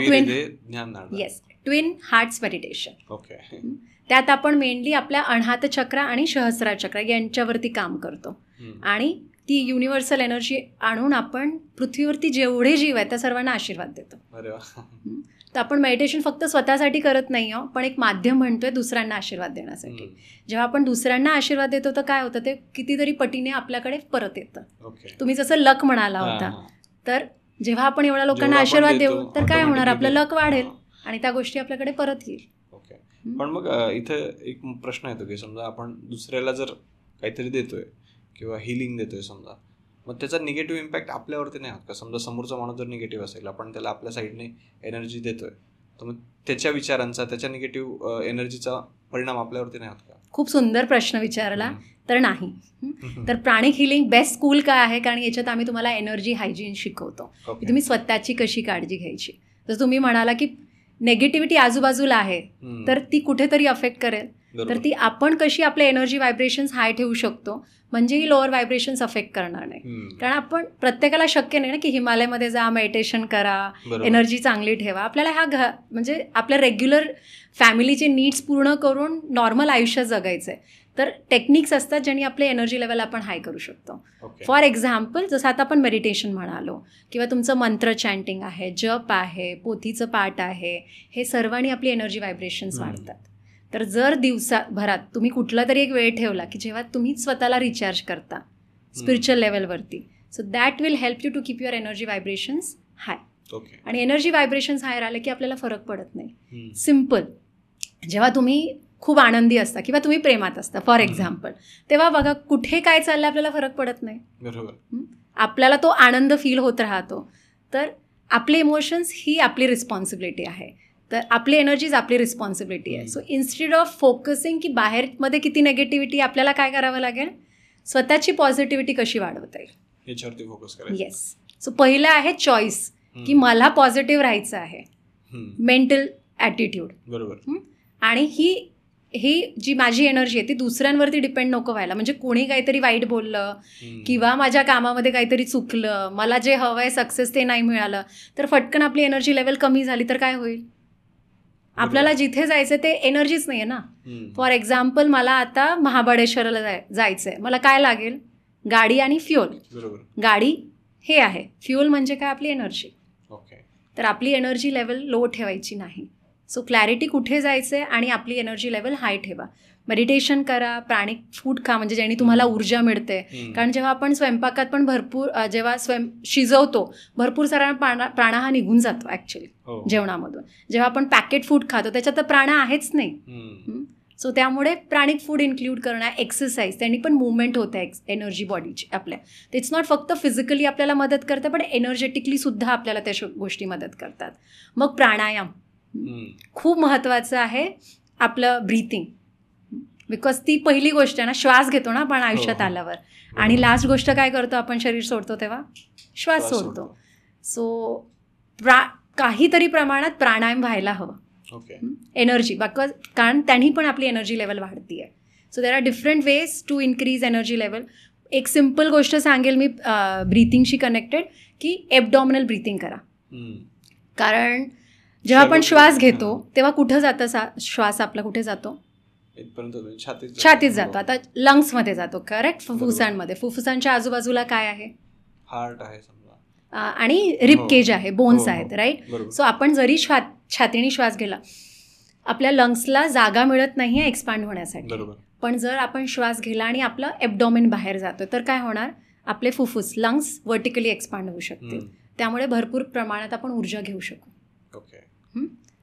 ट्विन हार्ट्स मेडिटेशन. त्यात आपण मेनली आपल्या अनाहत चक्र आणि सहस्रार चक्र यांच्यावरती काम करतो आणि ती युनिव्हर्सल एनर्जी आणून आपण पृथ्वीवरती जेवढे जीव आहेत त्या सर्वांना आशीर्वाद देतो. तर आपण मेडिटेशन फक्त स्वतःसाठी करत नाही आहोत, पण एक माध्यम म्हणतोय दुसऱ्यांना आशीर्वाद देण्यासाठी. जेव्हा आपण दुसऱ्यांना आशीर्वाद देतो तर काय होतं, ते कितीतरी पटीने आपल्याकडे परत येतं. तुम्ही जसं लक म्हणाला होता, तर जेव्हा आपण एवढ्या लोकांना आशीर्वाद देऊ तर काय होणार, आपलं लक वाढेल आणि त्या गोष्टी आपल्याकडे परत येईल. पण मग इथं एक प्रश्न येतो की समजा आपण दुसऱ्याला जर काहीतरी देतोय किंवा हिलिंग देतोय समजा, मग त्याचा निगेटिव्ह इम्पॅक्ट आपल्यावरती नाही होत का? समजा समोरचा माणूस जर निगेटिव्ह असेल, आपण त्याला आपल्या साईडने एनर्जी देतोय, तर मग त्याच्या विचारांचा, त्याच्या निगेटिव्ह एनर्जीचा परिणाम आपल्यावरती नाही होत का? खूप सुंदर प्रश्न विचारला. तर नाही. तर प्राणिक हिलिंग बेस्ट स्कूल काय आहे, कारण याच्यात आम्ही तुम्हाला एनर्जी हायजीन शिकवतो, की तुम्ही स्वतःची कशी काळजी घ्यायची. जसं तुम्ही म्हणाला की नेगेटिव्हिटी आजूबाजूला आहे तर ती कुठेतरी अफेक्ट करेल, तर ती आपण कशी आपले एनर्जी व्हायब्रेशन्स हाय ठेवू शकतो म्हणजे ही लोअर व्हायब्रेशन्स अफेक्ट करणार नाही. कारण आपण प्रत्येकाला शक्य नाही ना की हिमालयामध्ये जा, मेडिटेशन करा, एनर्जी चांगली ठेवा. आपल्याला म्हणजे आपल्या रेग्युलर फॅमिलीचे नीड्स पूर्ण करून नॉर्मल आयुष्य जगायचं आहे. तर टेक्निक्स असतात ज्यांनी आपले एनर्जी लेवल आपण हाय करू शकतो. फॉर एक्झाम्पल जसं आता आपण मेडिटेशन म्हणालो किंवा तुमचं मंत्र चॅन्टिंग आहे, जप आहे, पोथीचं पाठ आहे, हे सर्वांनी आपली एनर्जी व्हायब्रेशन्स वाढतात. तर जर दिवसाभरात तुम्ही कुठला तरी एक वेळ ठेवला की जेव्हा तुम्ही स्वतःला रिचार्ज करता स्पिरिच्युअल लेवलवरती, so that will help you to keep your energy vibrations high. आणि एनर्जी व्हायब्रेशन्स हाय राहिले की आपल्याला फरक पडत नाही. सिम्पल, जेव्हा तुम्ही खूप आनंदी असता किंवा तुम्ही प्रेमात असता फॉर एक्झाम्पल, तेव्हा बघा कुठे काय चाललं आपल्याला फरक पडत नाही. आपल्याला तो आनंद फील होत राहतो. तर आपले इमोशन्स ही आपली रिस्पॉन्सिबिलिटी आहे, तर आपली एनर्जीज आपली रिस्पॉन्सिबिलिटी आहे. सो इन्स्टेड ऑफ फोकसिंग की बाहेरमध्ये किती नेगेटिव्हिटी, आपल्याला काय करावं लागेल, स्वतःची पॉझिटिव्हिटी कशी वाढवता येईल याच्यावरती फोकस करायचं. येस. सो पहिलं आहे चॉईस, की मला पॉझिटिव्ह राहायचं आहे, मेंटल ॲटिट्यूड. बरोबर. आणि ही जी माझी एनर्जी आहे ती दुसऱ्यांवरती डिपेंड नको व्हायला. म्हणजे कोणी काहीतरी वाईट बोललं किंवा माझ्या कामामध्ये काहीतरी चुकलं, मला जे हवं आहे सक्सेस ते नाही मिळालं, तर फटकन आपली एनर्जी लेवल कमी झाली तर काय होईल, आपल्याला जिथे जायचं ते एनर्जीच नाही आहे ना. फॉर एक्झाम्पल मला आता महाबळेश्वरला जायचं आहे, मला काय लागेल, गाडी आणि फ्युअल. गाडी हे आहे, फ्युअल म्हणजे काय, आपली एनर्जी. तर आपली एनर्जी लेवल लो ठेवायची नाही. सो क्लॅरिटी कुठे जायचं आहे आणि आपली एनर्जी लेवल हाय ठेवा. मेडिटेशन करा, प्राणिक फूड खा म्हणजे ज्याने तुम्हाला ऊर्जा मिळते. कारण जेव्हा आपण स्वयंपाकात पण भरपूर जेव्हा शिजवतो भरपूर सारा प्राण हा निघून जातो ॲक्च्युली जेवणामधून. जेव्हा आपण पॅकेट फूड खातो त्याच्यात तर प्राण आहेच नाही. सो त्यामुळे प्राणिक फूड इन्क्लूड करणं, एक्सरसाइज, त्यांनी पण मुवमेंट होते एनर्जी बॉडीची आपल्या. इट्स नॉट फक्त फिजिकली आपल्याला मदत करते पण एनर्जेटिकली सुद्धा आपल्याला त्या गोष्टी मदत करतात. मग प्राणायाम खूप महत्त्वाचं आहे, आपलं ब्रीथिंग, बिकॉज ती पहिली गोष्ट आहे ना, श्वास घेतो ना आपण आयुष्यात आल्यावर, आणि लास्ट गोष्ट काय करतो आपण, शरीर सोडतो तेव्हा श्वास सोडतो. सो काहीतरी प्रमाणात प्राणायाम व्हायला हवं एनर्जी, बिकॉज कारण त्यांनी पण आपली एनर्जी लेवल वाढती आहे. So there are different ways to increase energy level. एक सिम्पल गोष्ट सांगेल मी ब्रीथिंगशी कनेक्टेड, की एबडॉमिनल ब्रीथिंग करा. कारण जेव्हा आपण श्वास घेतो तेव्हा कुठं जातं श्वास आपला, कुठे जातो, छातीत जातो. आता लंग्समध्ये जातो, करेक्ट, फुफ्फुसांमध्ये. फुफ्फुसांच्या आजूबाजूला काय आहे, हार्ट आहे आणि रिब केज आहे, बोन्स आहेत, राईट. सो आपण जरी छातीने श्वास घेला, आपल्या लंग्सला जागा मिळत नाही आहे एक्सपांड होण्यासाठी. पण जर आपण श्वास घेला आणि आपलं एबडॉमिन बाहेर जातो तर काय होणार, आपले फुफ्फुस, लंग्स व्हर्टिकली एक्सपांड होऊ शकतील. त्यामुळे भरपूर प्रमाणात आपण ऊर्जा घेऊ शकू.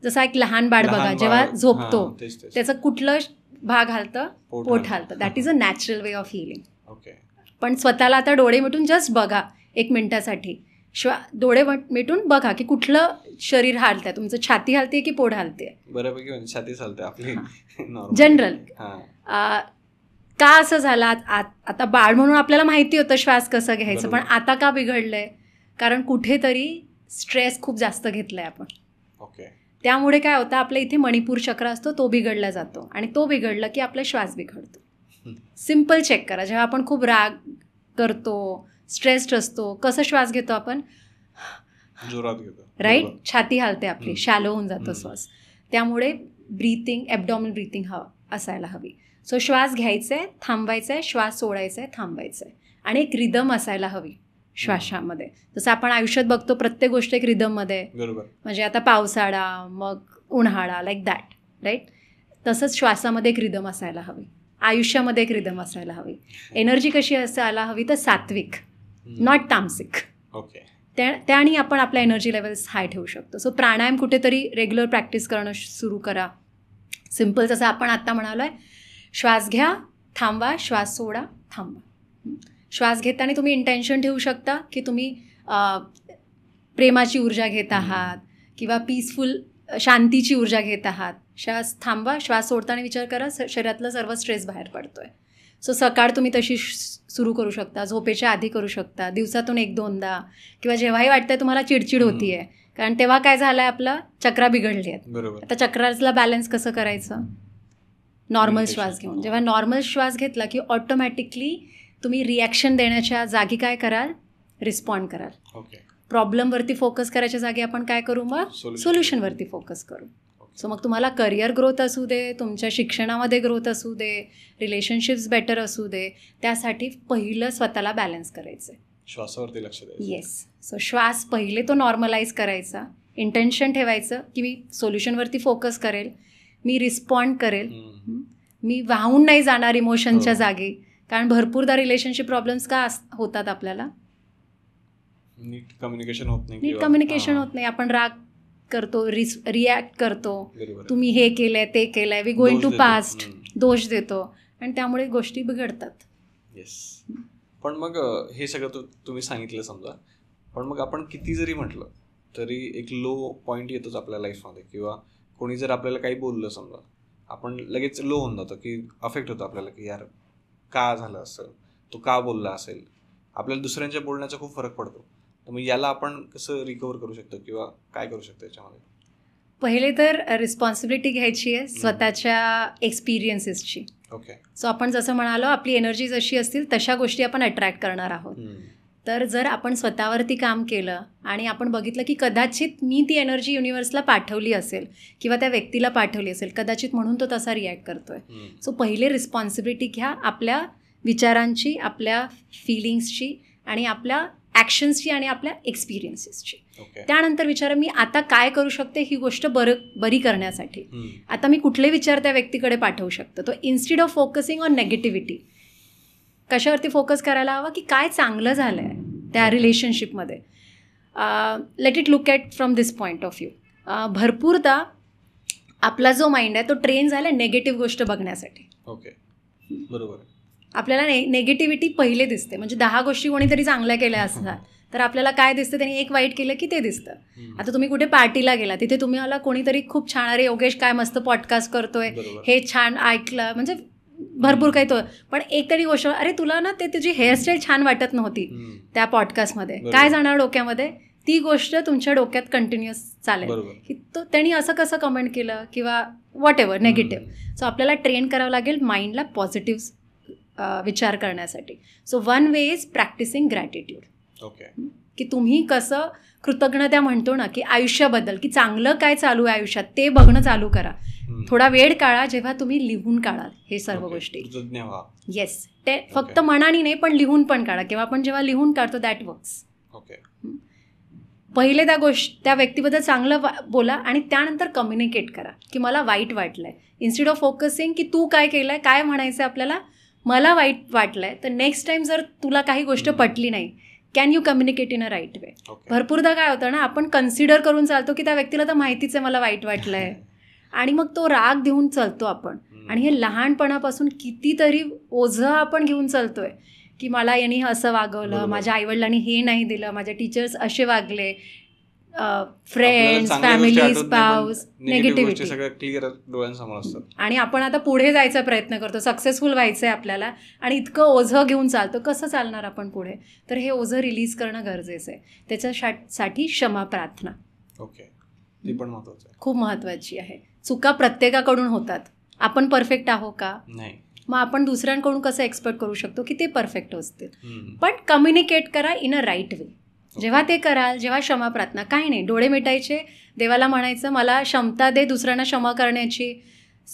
जसा एक लहान बाळ बघा जेव्हा झोपतो त्याचं कुठलं भाग हालतं, पोट हालतं. That is a natural way of healing. Okay. पण स्वतःला आता डोळे मिटून जस्ट बघा 1 मिनिटासाठी. डोळे मिटून बघा की कुठलं शरीर हालतंय, तुमचं छाती हालते की पोट हालते. बऱ्यापैकी म्हणजे छाती चालते आपली जनरल. का असं झालं? आता बाळ म्हणून आपल्याला माहिती होतं श्वास कसं घ्यायचं, पण आता का बिघडलंय? कारण कुठेतरी स्ट्रेस खूप जास्त घेतलाय आपण. ओके. त्यामुळे काय होतं, आपल्या इथे मणिपूर चक्र असतो तो बिघडला जातो, आणि तो बिघडला की आपला श्वास बिघडतो. सिम्पल चेक करा. जेव्हा आपण खूप राग करतो, स्ट्रेस्ड असतो, कसं श्वास घेतो आपण? जोरात घेतो, राईट. छाती हालते आपली, शॅलो होऊन जातो श्वास. त्यामुळे ब्रीथिंग, ॲबडॉमिनल ब्रीथिंग असायला हवी. सो श्वास घ्यायचा आहे, थांबायचा आहे, श्वास सोडायचा आहे, थांबायचा आहे, आणि एक रिदम असायला हवी श्वासामध्ये. जसं आपण आयुष्यात बघतो प्रत्येक गोष्ट एक रिदममध्ये. बरोबर. म्हणजे आता पावसाळा, मग उन्हाळा, लाईक दॅट, राईट. तसंच श्वासामध्ये एक रिदम असायला हवी, आयुष्यामध्ये एक रिदम असायला हवी. एनर्जी कशी असायला हवी? तर सात्विक, नॉट तामसिक. ओके. त्याने आपण आपल्या एनर्जी लेवल्स हाय ठेवू शकतो. सो प्राणायाम कुठेतरी रेग्युलर प्रॅक्टिस करणं सुरू करा. सिम्पल जसं आपण आत्ता म्हणालो आहे, श्वास घ्या, थांबा, श्वास सोडा, थांबा. श्वास घेताना तुम्ही इंटेन्शन ठेवू शकता की तुम्ही प्रेमाची ऊर्जा घेत आहात किंवा पीसफुल शांतीची ऊर्जा घेत आहात. श्वास थांबा, श्वास सोडताना विचार करा शरीरातलं सर्व स्ट्रेस बाहेर पडतोय. सो सकाळ तुम्ही तशी सुरू करू शकता, झोपेच्या आधी करू शकता, दिवसातून 1-2दा, किंवा जेव्हाही वाटतंय तुम्हाला चिडचिड होतीये, कारण तेव्हा काय झालंय, आपला चक्रा बिघडली आहेत. बरोबर. आता चक्राला बॅलन्स कसं करायचं? नॉर्मल श्वास घेऊन. जेव्हा नॉर्मल श्वास घेतला की ऑटोमॅटिकली तुम्ही रिॲक्शन देण्याच्या जागी काय कराल? रिस्पॉन्ड कराल. ओके. प्रॉब्लेमवरती फोकस करायच्या जागी आपण काय करू? मग सोल्युशनवरती फोकस करू. सो मग तुम्हाला करिअर ग्रोथ असू दे, तुमच्या शिक्षणामध्ये ग्रोथ असू दे, रिलेशनशिप्स बेटर असू दे, त्यासाठी पहिलं स्वतःला बॅलन्स करायचं आहे, श्वासावरती लक्ष द्यायचं. येस. सो श्वास पहिले तो नॉर्मलाइज करायचा, इंटेन्शन ठेवायचं की मी सोल्युशनवरती फोकस करेल, मी रिस्पॉन्ड करेल, मी वाहून नाही जाणार इमोशनच्या जागी. कारण भरपूरदा रिलेशनशिप प्रॉब्लेम्स का होतात आपल्याला? नीट कम्युनिकेशन होत नाही. नीट कम्युनिकेशन होत नाही. आपण राग करतो, रिॲक्ट करतो, तुम्ही हे केलंय, ते केलंय, वी गोइंग टू पास्ट, दोष देतो, आणि त्यामुळे गोष्टी बिघडतात. येस. पण मग हे सगळं तुम्ही सांगितलं समजा, पण मग आपण किती जरी म्हटलं तरी एक लो पॉईंट येतोच आपल्या लाईफमध्ये, किंवा कोणी जर आपल्याला काही बोललं समजा, आपण लगेच लो होऊन जातो, की अफेक्ट होतो आपल्याला, की यार का झालं असं, तो का बोलला असेल. आपल्याला दुसऱ्यांच्या बोलण्याचा खूप फरक पडतो. तर मग याला आपण कसं रिकवर करू शकतो किंवा काय करू शकतो याच्यामध्ये? पहिले तर रिस्पॉन्सिबिलिटी घ्यायची आहे स्वतःच्या एक्सपिरियन्सेसची. ओके. सो आपण जसं म्हणालो, आपली एनर्जी जशी असतील तशा गोष्टी आपण अट्रॅक्ट करणार आहोत. तर जर आपण स्वतःवरती काम केलं आणि आपण बघितलं की कदाचित मी ती एनर्जी युनिव्हर्सला पाठवली असेल किंवा त्या व्यक्तीला पाठवली असेल, कदाचित म्हणून तो तसा रिॲक्ट करतोय. सो पहिले रिस्पॉन्सिबिलिटी घ्या आपल्या विचारांची, आपल्या फिलिंग्सची, आणि आपल्या ॲक्शन्सची, आणि आपल्या एक्सपिरियन्सेसची. त्यानंतर विचारा, मी आता काय करू शकते ही गोष्ट बरी करण्यासाठी. आता मी कुठले विचार त्या व्यक्तीकडे पाठवू शकतो? तो instead of focusing on negativity, कशावरती फोकस करायला हवा की काय चांगलं झालं आहे त्या रिलेशनशिपमध्ये. Let it look at from this point of view. भरपूरदा आपला जो माइंड आहे तो ट्रेन झाला नेगेटिव्ह गोष्ट बघण्यासाठी. ओके, बरोबर. आपल्याला नेगेटिव्हिटी पहिले दिसते. म्हणजे 10 गोष्टी कोणीतरी चांगल्या केल्या असतात तर आपल्याला काय दिसतं, त्यांनी एक वाईट केलं की ते दिसतं. आता तुम्ही कुठे पार्टीला गेला, तिथे तुम्हाला कोणीतरी खूप छान, अरे योगेश काय मस्त पॉडकास्ट करतोय, हे छान ऐकलं, म्हणजे भरपूर काही तो, पण एक तरी गोष्ट, अरे तुला ना ते तुझी हेअरस्टाईल छान वाटत नव्हती त्या पॉडकास्टमध्ये, काय जाणार डोक्यामध्ये? ती गोष्ट तुमच्या डोक्यात कंटिन्युअस चालेल की तो त्यांनी असं कसं कमेंट केलं, किंवा व्हॉट एव्हर नेगेटिव्ह. सो आपल्याला ट्रेन करावं लागेल माइंडला पॉझिटिव्ह विचार करण्यासाठी. So one way is practising gratitude. Okay. की तुम्ही कसं कृतज्ञता म्हणतो ना, की आयुष्याबद्दल, की चांगलं काय चालू आहे आयुष्यात ते बघणं चालू करा. थोडा वेळ काढा जेव्हा तुम्ही लिहून काढाल हे सर्व गोष्टी. येस, ते फक्त मनाने नाही पण लिहून पण काढा. किंवा आपण जेव्हा लिहून काढतो दॅट वर्क्स. पहिले त्या व्यक्तीबद्दल चांगलं बोला आणि त्यानंतर कम्युनिकेट करा की मला वाईट वाटलंय. इन्स्टेड ऑफ फोकसिंग की तू काय केलंय, काय म्हणायचं आपल्याला, मला वाईट वाटलंय, तर नेक्स्ट टाइम जर तुला काही गोष्ट पटली नाही, can you communicate in a right way. भरपूरदा काय होतं ना, आपण कन्सिडर करून चालतो की त्या व्यक्तीला तर माहितीच आहे मला वाईट वाटलंय, आणि मग तो राग देऊन चालतो आपण. आणि हे लहानपणापासून कितीतरी ओझं आपण घेऊन चालतोय की मला यांनी असं वागवलं, माझ्या आईवडिलांनी हे नाही दिलं, माझे टीचर्स असे वागले, फ्रेंड्स, फॅमिली, स्पाऊस, निगेटिव्हिटी सगळं क्लिअर डोळ्यांसमोर असतात. आणि आपण आता पुढे जायचा प्रयत्न करतो, सक्सेसफुल व्हायचंय आपल्याला, आणि इतकं ओझं घेऊन चालतो, कसं चालणार आपण पुढे? तर हे ओझं रिलीज करणं गरजेचं आहे. त्याच्यासाठी क्षमा प्रार्थना ओके, ती पण महत्वाचं आहे, खूप महत्वाची आहे. चुका प्रत्येकाकडून होतात, आपण परफेक्ट आहो का? नाही. मग आपण दुसऱ्यांकडून कसं एक्सपेक्ट करू शकतो की ते परफेक्ट असतील? पण कम्युनिकेट करा इन अ राईट वे. जेव्हा ते कराल, जेव्हा क्षमा प्रार्थना, काही नाही, डोळे मिटायचे, देवाला म्हणायचं मला क्षमता दे दुसऱ्यांना क्षमा करण्याची,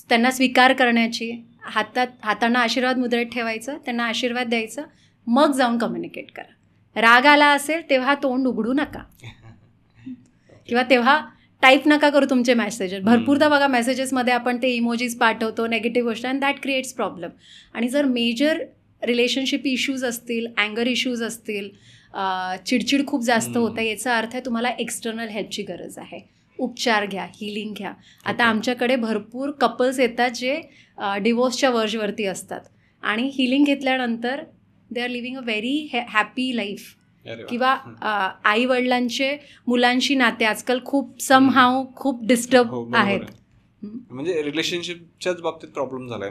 त्यांना स्वीकार करण्याची, हातांना आशीर्वाद मुद्रेत ठेवायचं, त्यांना आशीर्वाद द्यायचं, मग जाऊन कम्युनिकेट करा. राग आला असेल तेव्हा तोंड उघडू नका, किंवा तेव्हा टाईप नका करू तुमचे मेसेजेस. भरपूरदा बघा मेसेजेसमध्ये आपण ते इमोजीज पाठवतो, नेगेटिव्ह गोष्ट, अँड दॅट क्रिएट्स प्रॉब्लेम. आणि जर मेजर रिलेशनशिप इश्यूज असतील, अँगर इश्यूज असतील, चिडचिड खूप जास्त होतं, याचा अर्थ आहे तुम्हाला एक्सटर्नल हेल्पची गरज आहे. उपचार घ्या, हिलिंग घ्या. आता आमच्याकडे भरपूर कपल्स येतात जे डिवोर्सच्या वर्जवरती असतात, आणि हिलिंग घेतल्यानंतर they are living a very happy life. किंवा आई वडिलांचे मुलांशी नाते आजकाल खूप समहाव खूप डिस्टर्ब आहेत. म्हणजे रिलेशनशिपच्याच बाबतीत प्रॉब्लेम झालाय.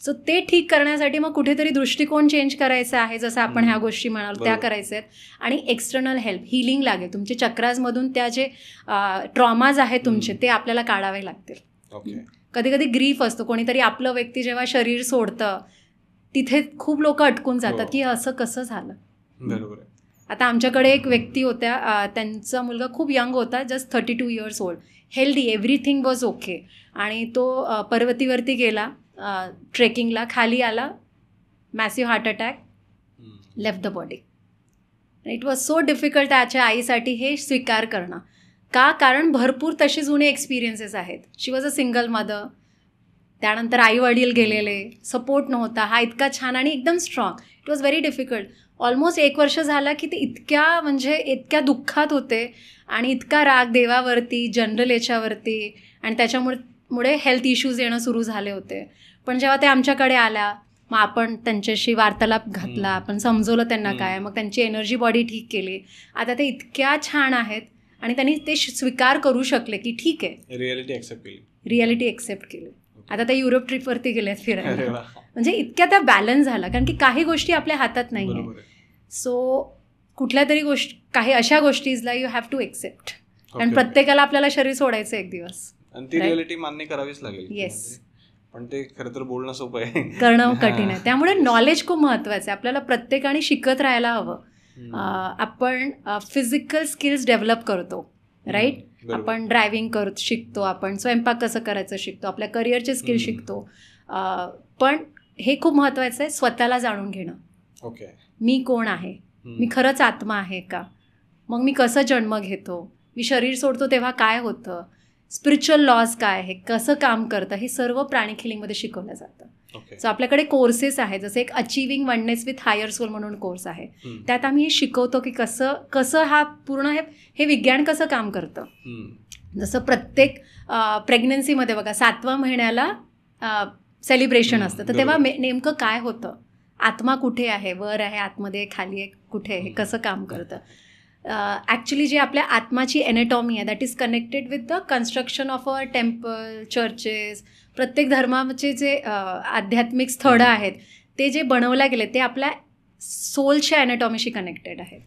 सो ते ठीक करण्यासाठी मग कुठेतरी दृष्टिकोन चेंज करायचा आहे, जसं आपण ह्या गोष्टी म्हणाल त्या करायच्या आहेत. आणि एक्सटर्नल हेल्प, हिलिंग लागेल. तुमचे चक्राजमधून त्या जे ट्रॉमाज आहेत तुमचे, ते आपल्याला काढावे लागतील. कधी कधी ग्रीफ असतो, कोणीतरी आपलं व्यक्ती जेव्हा शरीर सोडतं तिथे खूप लोक अटकून जातात की असं कसं झालं. बरोबर. आता आमच्याकडे एक व्यक्ती होत्या, त्यांचा मुलगा खूप यंग होता, just 32 years old, healthy, everything was okay. आणि तो पर्वतीवरती गेला ट्रेकिंगला, खाली आला, massive heart attack, left the body. It was so difficult त्याच्या आईसाठी हे स्वीकार करणं. का? कारण भरपूर तसे जुने एक्सपिरियन्सेस आहेत. शी वॉज अ सिंगल मदर. त्यानंतर आई वडील गेलेले, सपोर्ट नव्हता, हा इतका छान आणि एकदम strong. It was very difficult. Almost 1 वर्ष झालं की ते इतक्या दुःखात होते, आणि इतका राग देवावरती, जनरल याच्यावरती, आणि त्याच्यामुळे हेल्थ इश्यूज येणं सुरू झाले होते. पण जेव्हा ते आमच्याकडे आल्या, मग आपण त्यांच्याशी वार्तालाप घातला, आपण समजवलं त्यांना काय, मग त्यांची एनर्जी बॉडी ठीक केली. आता ते इतक्या छान आहेत, आणि त्यांनी ते स्वीकार करू शकले की ठीक आहे, रियालिटी एक्सेप्ट केली. आता ते युरोप ट्रिपवरती गेले फिरायला. म्हणजे इतक्या त्या बॅलन्स झाला, कारण की काही गोष्टी आपल्या हातात नाही आहे. सो कुठल्या तरी काही अशा गोष्टीजला यू हॅव टू एक्सेप्ट, कारण प्रत्येकाला आपल्याला शरीर सोडायचं एक दिवस, आणि ती रियालिटी मान्य करावीच लागेल. येस, पण ते खरं तर बोलणं सोपं आहे, करणं कठीण आहे. त्यामुळे नॉलेज खूप महत्त्वाचं आहे. आपल्याला प्रत्येकाने शिकत राहायला हवं. आपण फिजिकल स्किल्स डेव्हलप करतो, राईट? आपण ड्रायव्हिंग शिकतो, आपण स्वयंपाक कसं करायचं शिकतो, आपल्या करिअरचे स्किल शिकतो. पण हे खूप महत्त्वाचं आहे, स्वतःला जाणून घेणं. मी कोण आहे, मी खरंच आत्मा आहे का, मग मी कसं जन्म घेतो, मी शरीर सोडतो तेव्हा काय होतं, स्पिरिच्युअल लॉज काय आहे, कसं काम करतं, हे सर्व प्राणिक हिलिंगमध्ये शिकवलं जातं. सो आपल्याकडे कोर्सेस आहेत, जसं एक achieving oneness with higher soul म्हणून कोर्स आहे. त्यात आम्ही हे शिकवतो की कसं हा पूर्ण हे विज्ञान कसं काम करतं. जसं प्रत्येक प्रेग्नन्सीमध्ये बघा 7व्या महिन्याला सेलिब्रेशन असतं, तर तेव्हा नेमकं काय होतं, आत्मा कुठे आहे, वर आहे, आतमध्ये, खाली आहे, कुठे आहे, कसं काम करतं. ॲक्च्युली जे आपल्या आत्माची एनाटॉमी आहे, that is connected with the construction of a temple, churches. प्रत्येक धर्माचे जे आध्यात्मिक स्थळं आहेत ते जे बनवल्या गेले ते आपल्या सोलच्या एनाटॉमीशी कनेक्टेड आहेत.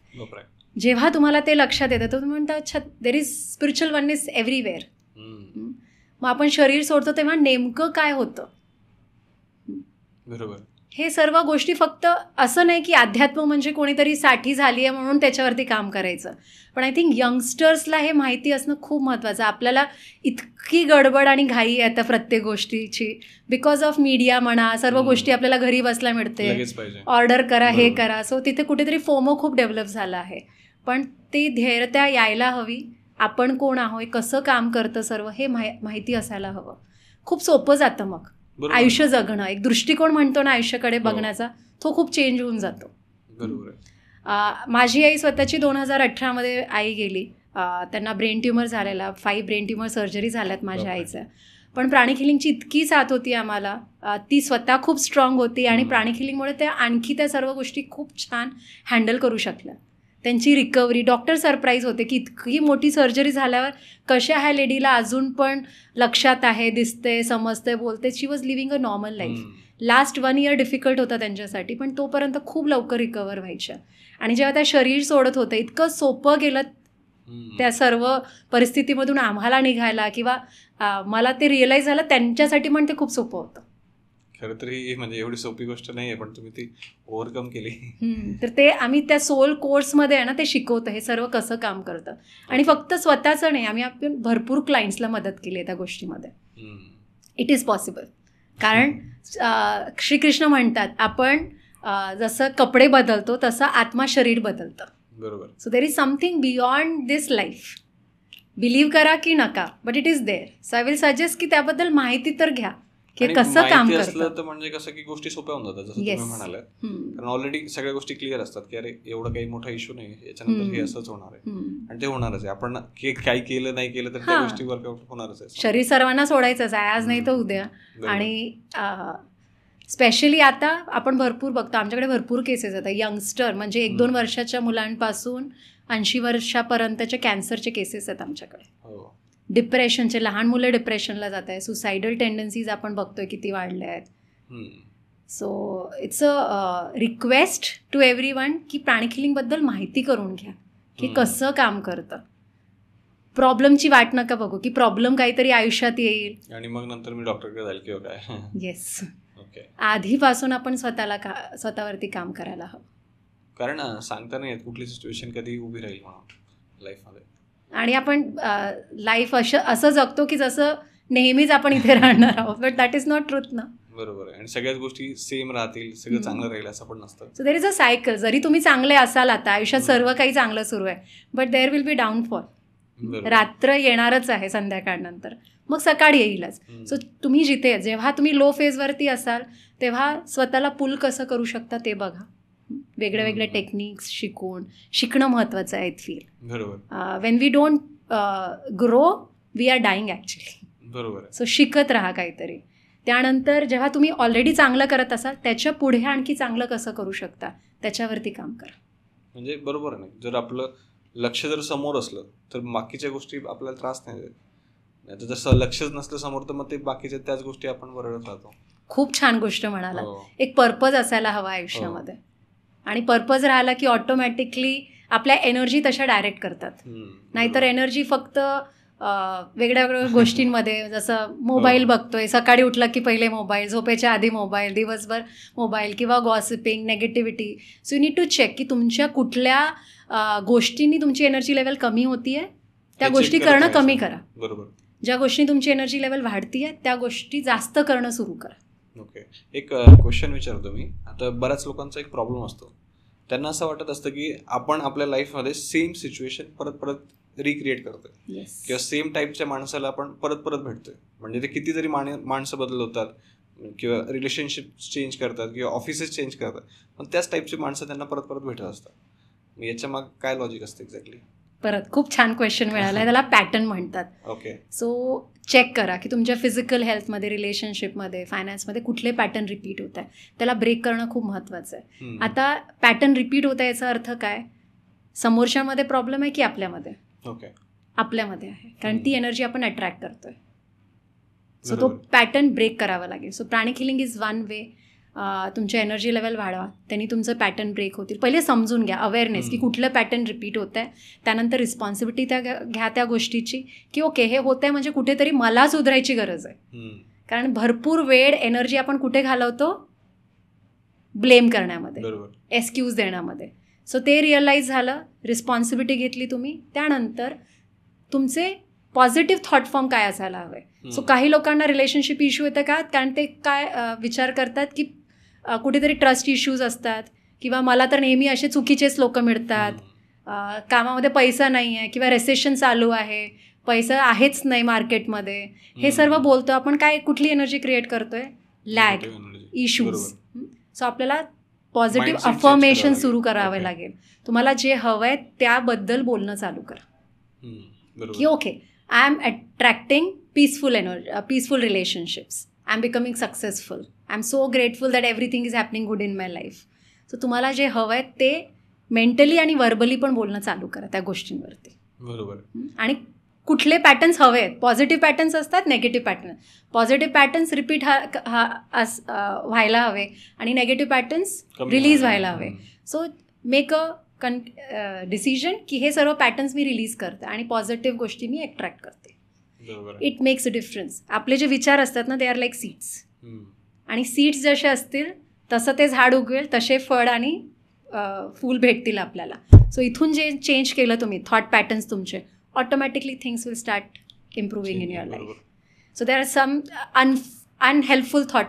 जेव्हा तुम्हाला ते लक्षात येतं तर तुम्ही म्हणता अच्छा, there is spiritual oneness everywhere. मग आपण शरीर सोडतो तेव्हा नेमकं काय होतं. बरोबर. हे सर्व गोष्टी फक्त असं नाही की अध्यात्म म्हणजे कोणीतरी साठी झाली आहे म्हणून त्याच्यावरती काम करायचं. पण आय थिंक यंगस्टर्सला हे माहिती असणं खूप महत्त्वाचं. आपल्याला इतकी गडबड आणि घाई आहे आता प्रत्येक गोष्टीची, बिकॉज ऑफ मीडिया म्हणा, सर्व गोष्टी आपल्याला घरी बसल्या मिळते, ऑर्डर करा, हे करा. सो तिथे कुठेतरी फोमो खूप डेव्हलप झाला आहे. पण ती धैर्यता यायला हवी. आपण कोण आहोत, कसं काम करतं सर्व हे माहिती असायला हवं. खूप सोपं जातं मग आयुष्य जगणं. एक दृष्टिकोन म्हणतो ना आयुष्याकडे बघण्याचा, तो खूप चेंज होऊन जातो. माझी आई स्वतःची 2018 आई गेली. त्यांना ब्रेन ट्युमर झालेला, 5 ब्रेन ट्युमर सर्जरी झाल्यात माझ्या आईचं. पण प्राणिक हिलिंगची इतकी साथ होती आम्हाला, ती स्वतः खूप स्ट्रॉंग होती आणि प्राणिक हिलिंगमुळे त्या आणखी त्या सर्व गोष्टी खूप छान हँडल करू शकल्या. त्यांची रिकव्हरी, डॉक्टर सरप्राईज होते की इतकी मोठी सर्जरी झाल्यावर कशा ह्या लेडीला अजून पण लक्षात आहे, दिसते, समजते, बोलते. She was living a normal life. Last 1 year difficult होता त्यांच्यासाठी, पण तोपर्यंत खूप लवकर रिकवर व्हायच्या. आणि जेव्हा त्या शरीर सोडत होते, इतकं सोपं गेलं त्या सर्व परिस्थितीमधून आम्हाला निघायला, किंवा मला ते रिअलाईज झालं त्यांच्यासाठी पण ते खूप सोपं होतं. खरं तर ही म्हणजे एवढी सोपी गोष्ट नाही आहे, पण तुम्ही ती ओव्हरकम केली. तर ते आम्ही त्या सोल कोर्समध्ये आहे ना ते शिकवतो, हे सर्व कसं काम करतं. आणि फक्त स्वतःचं नाही, आम्ही आपण भरपूर क्लायंट्सला मदत केली आहे त्या गोष्टीमध्ये. It is possible. कारण श्रीकृष्ण म्हणतात, आपण जसं कपडे बदलतो तसं आत्मा शरीर बदलतं. बरोबर. So there is something beyond this life. Believe करा की नका, but it is there. So I will suggest की त्याबद्दल माहिती तर घ्या की कसं काम करतं. तर म्हणजे कसं की गोष्टी सोप्या होऊन जातात, जसं तुम्ही म्हणालात. कारण ऑलरेडी सगळ्या गोष्टी क्लिअर असतात की अरे एवढं काही मोठा इश्यू नाही, याच्यानंतर हे असंच होणार आहे आणि ते होणारच आहे. आपण काही केलं नाही केलं तर त्या गोष्टी वर्कआउट होणारच आहे. शरीर सर्वांना सोडायचंच आहे, आज नाही तर उद्या. आणि स्पेशली आता आपण भरपूर बघतो, आमच्याकडे भरपूर केसेस आहेत. यंगस्टर म्हणजे 1-2 वर्षाच्या मुलांपासून 80 वर्षापर्यंतचे कॅन्सरचे केसेस आहेत आमच्याकडे. डिप्रेशनचे, लहान मुलं डिप्रेशनला जात आहे. सुसायडल टेंडन्सीज आपण बघतोय किती वाढल्या आहेत. So it's a request to everyone की प्राणिक हिलिंगबद्दल माहिती करून घ्या की कसं काम करतं. प्रॉब्लेमची वाट नका बघू की प्रॉब्लेम काहीतरी आयुष्यात येईल आणि मग नंतर मी डॉक्टरकडे जाईल किंवा काय. येस, आधीपासून आपण स्वतःवरती काम करायला हवं. कारण सांगता नाही येत कुठली सिच्युएशन कधी उभी राहील म्हणून लाईफमध्ये. आणि आपण लाईफ असं जगतो की जसं नेहमीच आपण इथे राहणार आहोत, but that is not truth ना. बरोबर आहे. आणि सगळ्याच गोष्टी सेम राहतील, सगळं चांगलं राहील असं पण नसतं. So there is a cycle. जरी तुम्ही चांगले असाल आता आयुष्यात, सर्व काही चांगलं सुरू आहे, but there will be downfall. रात्र येणारच आहे संध्याकाळनंतर, मग सकाळी येईलच. सो तुम्ही जेव्हा तुम्ही लो फेजवरती असाल तेव्हा स्वतःला पुल कसं करू शकता ते बघा. वेगळ्या वेगळ्या टेक्निक्स शिकणं महत्त्वाचं आहे. इट फील बरोबर. When we don't grow we are dying actually. बरोबर. सो शिकत राहा काहीतरी. त्यानंतर जेव्हा तुम्ही ऑलरेडी चांगलं करत असाल त्याच्या पुढे आणखी चांगलं कसं करू शकता त्याच्यावरती काम करा. म्हणजे बरोबर आहे. जर आपलं लक्ष जर समोर असलं तर बाकीच्या गोष्टी आपल्याला त्रास नाही देत. नाही तर जसं लक्षच नसलं समोर तर मग ते बाकीच्या त्याच गोष्टी आपण वरळत राहतो. खूप छान गोष्ट म्हणाला. एक पर्पज असायला हवा आयुष्यामध्ये. आणि पर्पज राहिला की ऑटोमॅटिकली आपल्या एनर्जी तशा डायरेक्ट करतात. नाहीतर एनर्जी फक्त वेगळ्या वेगळ्या गोष्टींमध्ये, जसं मोबाईल बघतोय, सकाळी उठला की पहिले मोबाईल, झोपेच्या आधी मोबाईल, दिवसभर मोबाईल, किंवा gossiping, negativity. So you need to check की तुमच्या कुठल्या गोष्टींनी तुमची एनर्जी लेवल कमी होतीये, त्या गोष्टी करणं कमी करा. बरोबर. ज्या गोष्टी तुमची एनर्जी लेवल वाढतीये त्या गोष्टी जास्त करणं सुरू करा. ओके. एक क्वेश्चन विचारतो मी. आता बऱ्याच लोकांचा एक प्रॉब्लेम असतो, त्यांना असं वाटत असतं की आपण आपल्या लाईफमध्ये सेम सिच्युएशन परत परत रिक्रिएट करतोय किंवा सेम टाईपच्या माणसाला आपण परत परत भेटतोय. म्हणजे ते किती जरी माणसं बदलवतात किंवा रिलेशनशिप चेंज करतात किंवा ऑफिसेस चेंज करतात, पण त्याच टाईपची माणसं त्यांना परत परत भेटत असतात. याच्या माग काय लॉजिक असतं एक्झॅक्टली? परत खूप छान क्वेश्चन मिळाला. त्याला पॅटर्न म्हणतात. ओके. सो चेक करा की तुमच्या फिजिकल हेल्थमध्ये, रिलेशनशिपमध्ये, फायनान्समध्ये कुठले पॅटर्न रिपीट होत आहे. त्याला ब्रेक करणं खूप महत्त्वाचं आहे. आता पॅटर्न रिपीट होत आहे याचा अर्थ काय? समोरच्यामध्ये प्रॉब्लेम आहे की आपल्यामध्ये? ओके, आपल्यामध्ये आहे. कारण ती एनर्जी आपण अट्रॅक्ट करतोय. सो तो पॅटर्न ब्रेक करावा लागेल. So pranic healing is one way. तुमच्या एनर्जी लेवल वाढवा, त्यांनी तुमचं पॅटर्न ब्रेक होतील. पहिले समजून घ्या, अवेअरनेस की कुठलं पॅटर्न रिपीट होत आहे. त्यानंतर रिस्पॉन्सिबिलिटी घ्या त्या गोष्टीची की ओके हे होत आहे म्हणजे कुठेतरी मला सुधारायची गरज आहे. कारण भरपूर वेळ एनर्जी आपण कुठे घालवतो? ब्लेम करण्यामध्ये, एक्सक्यूज देण्यामध्ये. सो ते रिअलाईज झालं, रिस्पॉन्सिबिलिटी घेतली तुम्ही, त्यानंतर तुमचे पॉझिटिव्ह थॉट फॉर्म काय असायला हवे. सो काही लोकांना रिलेशनशिप इश्यू येतं का? कारण ते काय विचार करतात की कुठेतरी ट्रस्ट इश्यूज असतात किंवा मला तर नेहमी असे चुकीचेच लोक मिळतात, कामामध्ये पैसा नाही आहे किंवा रेसेशन चालू आहे, पैसा आहेच नाही मार्केटमध्ये. हे सर्व बोलतो आपण. काय कुठली एनर्जी क्रिएट करतोय? Lag, issues. सो आपल्याला पॉझिटिव्ह अफर्मेशन सुरू करावे लागेल. तुम्हाला जे हवं आहे त्याबद्दल बोलणं चालू करा. की okay I am attracting peaceful relationships, I am becoming successful, I am so grateful that everything is happening good in my life. So तुम्हाला जे हवं आहे ते मेंटली आणि व्हर्बली पण बोलणं चालू करा त्या गोष्टींवरती. बरोबर. आणि कुठले पॅटर्न्स हवे आहेत, पॉझिटिव्ह पॅटर्न्स असतात, negative pattern. Positive patterns repeat व्हायला हवे आणि नेगेटिव्ह पॅटर्न्स रिलीज व्हायला हवे. सो मेक अ डिसिजन की हे सर्व पॅटर्न्स मी रिलीज करते आणि पॉझिटिव्ह गोष्टी मी अट्रॅक्ट करते. It makes a difference. आपले जे विचार असतात ना, दे आर लाईक सीड्स, आणि सीड्स जसे असतील तसं ते झाड उगवेल, तसे फळ आणि फूल भेटतील आपल्याला. सो इथून जे चेंज केलं तुम्ही थॉट पॅटर्न्स तुमचे, automatically things will start improving in your life. So there are some unhelpful thought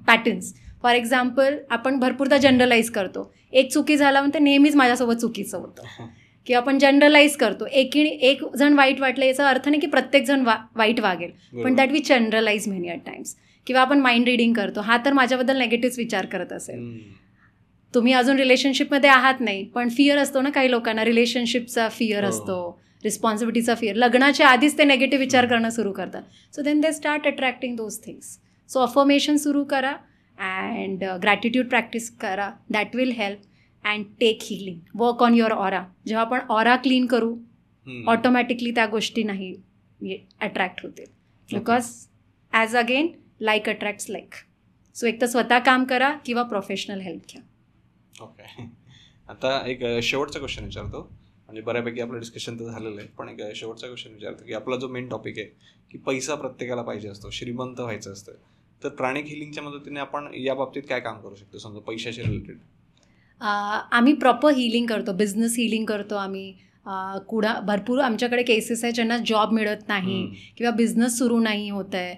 patterns. For example, आपण भरपूरदा जनरलाइज करतो. एक चुकी झाला म्हणते नेहमीच माझ्यासोबत चुकीचं होतं, किंवा आपण जनरलाइज करतो. एक जण वाईट वाटलं याचा अर्थ नाही की प्रत्येक जण वाईट वागेल, पण that we generalise many at times. किंवा आपण माइंड रिडिंग करतो, हा तर माझ्याबद्दल नेगेटिव्ह विचार करत असेल. तुम्ही अजून रिलेशनशिपमध्ये आहात नाही, पण फिअर असतो ना काही लोकांना, रिलेशनशिपचा फिअर असतो, रिस्पॉन्सिबिलिटीचा फिअर. लग्नाच्या आधीच ते नेगेटिव्ह विचार करणं सुरू करतात. So then they start attracting those things. So affirmation सुरू करा अँड ग्रॅटिट्यूड प्रॅक्टिस करा. That will help. And take healing, work on your aura. जेव्हा आपण ऑरा क्लीन करू, ऑटोमॅटिकली त्या गोष्टी नाही अट्रॅक्ट होतील. Because as again like attracts like. So एक तर स्वतः काम करा किंवा प्रोफेशनल हेल्प घ्या. ओके. आता एक शेवटचा क्वेश्चन विचारतो, म्हणजे बऱ्यापैकी आपलं डिस्कशन तर झालेलं आहे, पण एक शेवटचा क्वेश्चन विचारतो की आपला जो मेन टॉपिक आहे की पैसा प्रत्येकाला पाहिजे असतो, श्रीमंत व्हायचं असतं, तर प्राणिक हिलिंगच्या मदतीने आपण या बाबतीत काय काम करू शकतो, समजा पैशाशी रिलेटेड? आम्ही प्रॉपर हिलिंग करतो, बिझनेस हिलिंग करतो आम्ही. भरपूर आमच्याकडे केसेस आहेत ज्यांना जॉब मिळत नाही किंवा बिझनेस सुरू नाही होत आहे,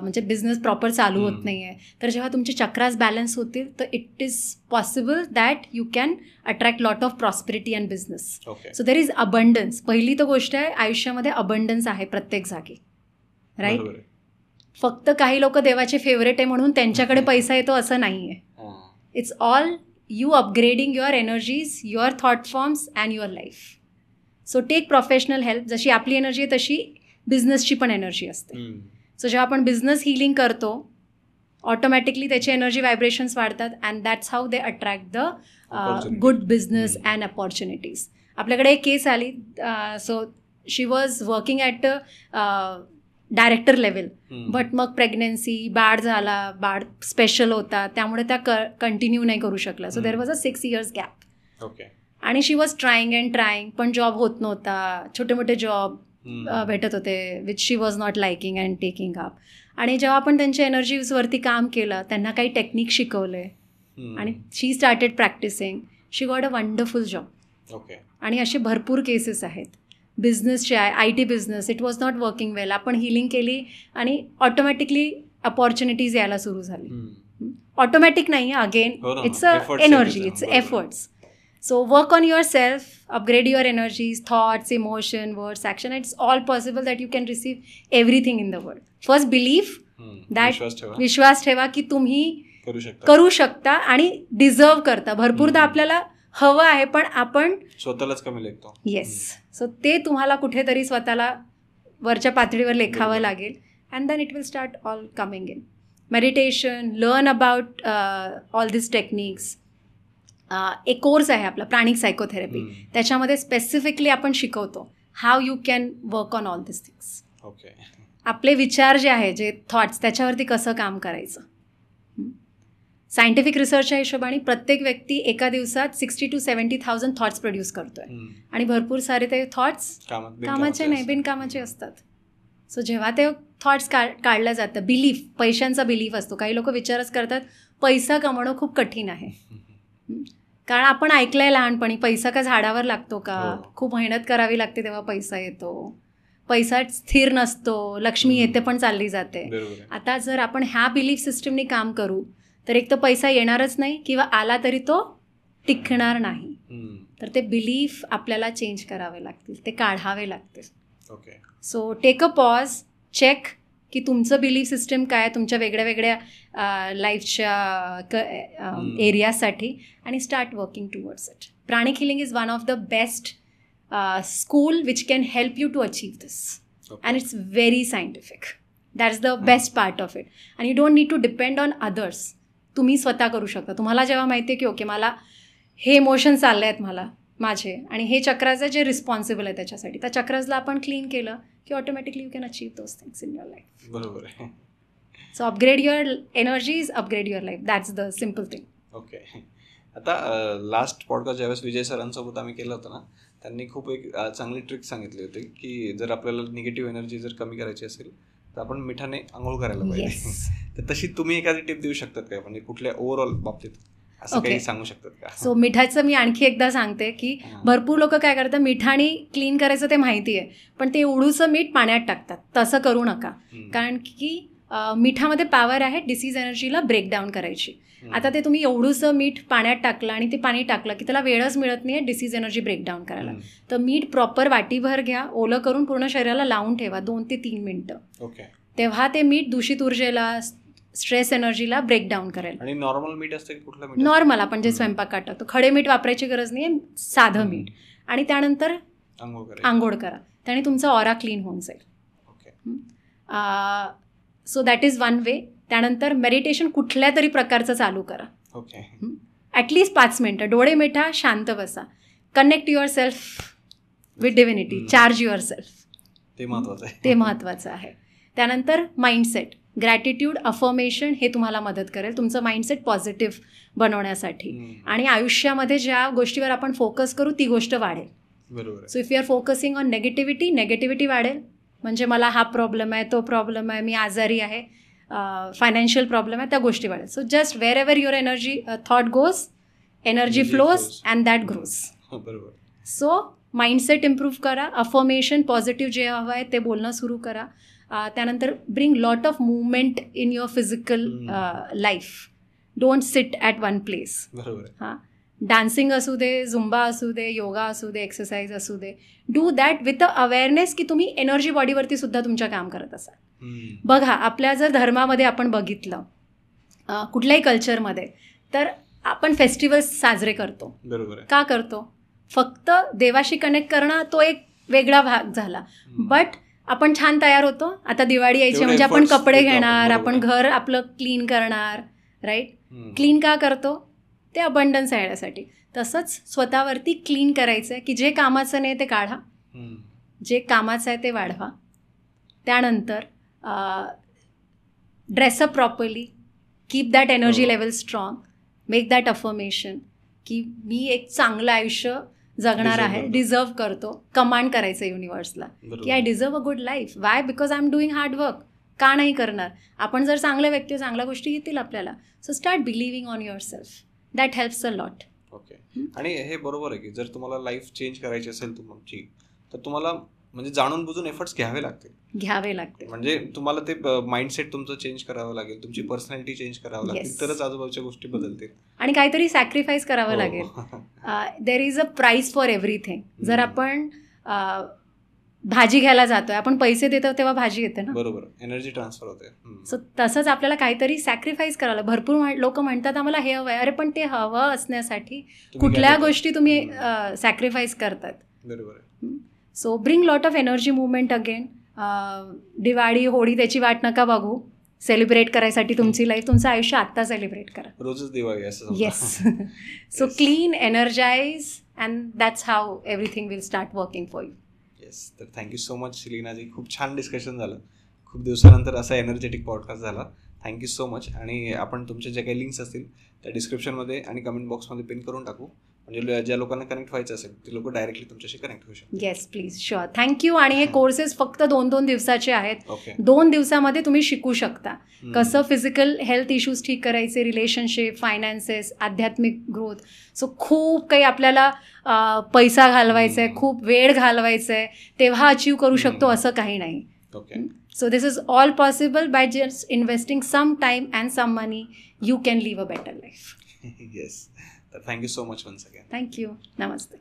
म्हणजे बिझनेस प्रॉपर चालू होत नाही आहे. तर जेव्हा तुमचे चक्रास बॅलन्स होतील तर it is possible that you can attract lot of prosperity and business. So there is abundance. पहिली तर गोष्ट आहे, आयुष्यामध्ये अबंडन्स आहे प्रत्येक जागी, राईट? फक्त काही लोक देवाचे फेवरेट आहे म्हणून त्यांच्याकडे पैसा येतो असं नाही आहे. It's all you upgrading your energies, your thought forms and your life. So take professional help. जशी आपली एनर्जी आहे तशी बिझनेसची पण एनर्जी असते. सो जेव्हा आपण बिझनेस हिलिंग करतो, ऑटोमॅटिकली त्याचे एनर्जी व्हायब्रेशन्स वाढतात and that's how they attract the good business and opportunities. आपल्याकडे एक केस आली. So she was working at director level, but मग प्रेग्नन्सी, बाळ बाळ स्पेशल होता, त्यामुळे त्या कंटिन्यू नाही करू शकला. So there was a 6 years gap. आणि शी वॉज ट्राईंग अँड ट्राईंग, पण जॉब होत नव्हता. छोटे मोठे जॉब भेटत होते which she was not liking and taking up. आणि जेव्हा आपण त्यांच्या एनर्जीजवरती काम केलं, त्यांना काही टेक्निक शिकवले आणि she started practicing, she got a wonderful job. आणि असे भरपूर केसेस आहेत. बिझनेसचे आहे, IT business, it was not working well, आपण हिलिंग केली आणि ऑटोमॅटिकली अपॉर्च्युनिटीज यायला सुरू झाली. ऑटोमॅटिक नाही, again it's a energy, it's efforts. So work on your self, upgrade your energies, thoughts, emotion, words, action. It's all possible that you can receive everything in the world. First believe that, विश्वास ठेवा की तुम्ही करू शकता आणि deserve करता. भरपूरदा आपल्याला हवं आहे पण आपण स्वतःलाच कमी लेखतो. येस. सो ते तुम्हाला कुठेतरी स्वतःला वरच्या पातळीवर लेखावं लागेल and then it will start all coming in. Meditation, learn about all this techniques. एक कोर्स आहे आपला प्राणिक सायकोथेरपी, त्याच्यामध्ये स्पेसिफिकली आपण शिकवतो how you can work on all this things. आपले विचार जे आहे, जे थॉट्स, त्याच्यावरती कसं काम करायचं. सायंटिफिक रिसर्चच्या हिशोबाने प्रत्येक व्यक्ती एका दिवसात 60,000 to 70,000 थॉट्स प्रोड्यूस करतोय आणि भरपूर सारे ते थॉट्स कामाचे नाही, बिनकामाचे असतात. सो जेव्हा ते थॉट्स काढलं जातं, बिलीफ, पैशांचा बिलीफ असतो. काही लोक विचारच करतात पैसा कमवणं खूप कठीण आहे, कारण आपण ऐकलंय लहानपणी पैसा का झाडावर लागतो का, खूप मेहनत करावी लागते तेव्हा पैसा येतो, पैसा स्थिर नसतो, लक्ष्मी येते पण चालली जाते. आता जर आपण ह्या बिलीफ सिस्टमनी काम करू तर एक तर पैसा येणारच नाही किंवा आला तरी तो टिकणार नाही. तर ते बिलीफ आपल्याला चेंज करावे लागतील, ते काढावे लागतील. So take a pause, check की तुमचं बिलीफ सिस्टम काय आहे तुमच्या वेगळ्या वेगळ्या लाईफच्या एरियासाठी आणि start working towards it. Pranic healing is one of the best school which can help you to achieve this. And it's very scientific. That's the best part of it. And you don't need to depend on others. तुम्ही स्वतः करू शकता. तुम्हाला जेव्हा माहिती आहे की okay मला हे इमोशन चालले आहेत माझे आणि हे चक्राचं जे रिस्पॉन्सिबल आहे त्याच्यासाठी, त्या चक्राजला आपण क्लीन केलं की automatically you can achieve those things in your life. बरोबर आहे. So upgrade your energies, upgrade your life. That's the simple thing. Okay. आता लास्ट पॉडकास्ट ज्यावेळेस विजय सरांसोबत आम्ही केलं होतं ना, त्यांनी खूप एक चांगली ट्रिक सांगितली होती की जर आपल्याला निगेटिव्ह एनर्जी जर कमी करायची असेल तर आपण मिठाने आंघोळ करायला पाहिजे. तर तशी तुम्ही एखादी टिप देऊ शकतात का, म्हणजे कुठल्या ओव्हरऑल बाबतीत असं काही सांगू शकतात का? सो मिठाचं मी आणखी एकदा सांगते की भरपूर लोक काय करतात, मिठाने क्लीन करायचं ते माहिती आहे पण ते एवढूसं मीठ पाण्यात टाकतात. तसं करू नका. कारण की मिठामध्ये पॉवर आहे डिसीज एनर्जीला ब्रेकडाऊन करायची. आता ते तुम्ही एवढंसं मीठ पाण्यात टाकलं आणि ते पाणी टाकलं की त्याला वेळच मिळत नाही आहे डिसीज एनर्जी ब्रेकडाऊन करायला. तर मीठ प्रॉपर वाटीभर घ्या, ओलं करून पूर्ण शरीराला लावून ठेवा 2 ते 3 मिनिटं. ओके. तेव्हा ते मीठ दूषित ऊर्जेला, स्ट्रेस एनर्जीला ब्रेकडाऊन करेल. आणि नॉर्मल मीठ असतं की कुठलं मीठ? नॉर्मल आपण जे स्वयंपाकात टाकतो. खडे मीठ वापरायची गरज नाही आहे, साधं मीठ. आणि त्यानंतर आंघोळ करा. त्याने तुमचा ऑरा क्लीन होऊन जाईल. Okay. So that is one way. त्यानंतर मेडिटेशन कुठल्या तरी प्रकारचं चालू करा. ओके. ॲटलिस्ट 5 मिनटं. डोळे मिटा, शांत बसा. Connect your self with divinity. Charge your self. ते महत्त्वाचं आहे. ते महत्त्वाचं आहे. त्यानंतर माइंडसेट, ग्रॅटिट्यूड, अफर्मेशन हे तुम्हाला मदत करेल तुमचं माइंडसेट पॉझिटिव्ह बनवण्यासाठी. आणि आयुष्यामध्ये ज्या गोष्टीवर आपण फोकस करू ती गोष्ट वाढेल. बरोबर. So if you are focusing on negativity वाढेल. म्हणजे मला हा प्रॉब्लेम आहे, तो प्रॉब्लेम आहे, मी आजारी आहे, फायनान्शियल प्रॉब्लेम आहे, त्या गोष्टी वाढेल. So just wherever your energy thought goes, energy flows and that grows. बरोबर. सो माइंडसेट इम्प्रूव्ह करा. अफर्मेशन, पॉझिटिव्ह जे हवं आहे ते बोलणं सुरू करा. त्यानंतर bring lot of movement in your physical life. Don't sit at one place. बरोबर. हां, डान्सिंग असू दे, झुंबा असू दे, योगा असू दे, एक्सरसाइज असू दे, do that with a awareness की तुम्ही एनर्जी बॉडीवरती सुद्धा तुमच्या काम करत असाल. बघा, आपल्या जर धर्मामध्ये आपण बघितलं, कुठल्याही कल्चरमध्ये, तर आपण फेस्टिवल्स साजरे करतो. बरोबर. का करतो? फक्त देवाशी कनेक्ट करणं तो एक वेगळा भाग झाला. बट आपण छान तयार होतो. आता दिवाळी यायची म्हणजे आपण कपडे घेणार, आपण घर आपलं क्लीन करणार. राईट. क्लीन का करतो? ते अबंडन्स येण्यासाठी. तसंच स्वतःवरती क्लीन करायचं आहे की जे कामाचं नाही ते काढा, जे कामाचं आहे ते वाढवा. त्यानंतर dress up properly, keep that energy level strong, make that affirmation की मी एक चांगलं आयुष्य जगणार आहे, डिझर्व करतो. कमांड करायचं युनिव्हर्सला की I deserve a good life. Y? Because I am doing hard work. का नाही करणार? आपण जर चांगल्या व्यक्ती, चांगल्या गोष्टी येतील आपल्याला. So start believing on your self. That helps a lot. Okay. आणि हे बरोबर आहे की जर तुम्हाला लाईफ चेंज करायची असेल तुमची, तर तुम्हाला म्हणजे जाणून बुजून एफर्ट्स घ्यावे लागते. म्हणजे तुम्हाला ते माइंडसेट तुमचं चेंज करावं लागेल, तुमची पर्सनॅलिटी चेंज करावं लागेल, तरच आजूबाजूच्या गोष्टी बदलतील. आणि काहीतरी सॅक्रिफाईस करावं लागेल. There is a price for everything. जर आपण भाजी घ्यायला जातोय, आपण पैसे देतो तेव्हा भाजी येते ना. बरोबर. एनर्जी ट्रान्सफर होते. सो तसंच आपल्याला काहीतरी सॅक्रिफाईस करायला. भरपूर लोक म्हणतात आम्हाला हे हवं आहे. अरे पण ते हवं असण्यासाठी कुठल्या गोष्टी तुम्ही सॅक्रिफाईस करतात. बरोबर. So bring lot of energy movement again. Diwali, Holi त्याची वाट नका बघू. सेलिब्रेट करायसाठी तुमची लाईफ, तुमचं आयुष्य आत्ता सेलिब्रेट करा. रोजच दिवाळी असं. Yes. So clean, energise and that's how everything will start working for you. Yes. तर थँक्यू सो मच लीनाजी. खूप छान डिस्कशन झालं. खूप दिवसानंतर असा एनर्जेटिक पॉडकास्ट झाला. Thank you so much. आणि आपण तुमचे जे काही लिंक्स असतील त्या डिस्क्रिप्शनमध्ये आणि कमेंट बॉक्समध्ये पिन करून टाकू. म्हणजे ज्या लोकांना कनेक्ट व्हायचं असेल ते लोक डायरेक्टली तुमच्याशी कनेक्ट होऊ शकतात. Yes please, sure. थँक्यू. आणि हे कोर्सेस फक्त 2 दिवसाचे आहेत. 2 दिवसामध्ये तुम्ही शिकू शकता कसं फिजिकल हेल्थ इश्यूज ठीक करायचे, रिलेशनशिप, फायनान्सेस, आध्यात्मिक ग्रोथ. सो खूप काही आपल्याला पैसा घालवायचा आहे, खूप वेळ घालवायचा आहे, तेव्हा अचीव करू शकतो असं काही नाही. So this is all possible by just investing some time and some money. You can live a better life. Yes. तर thank you so much once again. Thank you. नमस्ते.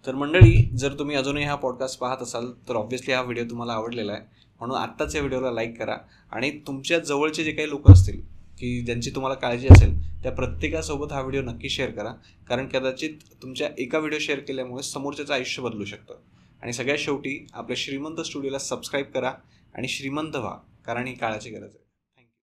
तर मंडळी, जर तुम्ही अजूनही हा पॉडकास्ट पाहत असाल तर ऑब्व्हियसली हा व्हिडिओ तुम्हाला आवडलेला आहे. म्हणून आत्ताच या व्हिडिओला लाईक करा आणि तुमच्या जवळचे जे काही लोक असतील की ज्यांची तुम्हाला काळजी असेल त्या प्रत्येकासोबत हा व्हिडिओ नक्की शेअर करा, कारण कदाचित तुमच्या एका व्हिडिओ शेअर केल्यामुळे समोरच्याचं आयुष्य बदलू शकतं. आणि सगळ्यात शेवटी आपल्या श्रीमंत स्टुडिओला सबस्क्राईब करा आणि श्रीमंत व्हा, कारण ही काळाची गरज आहे.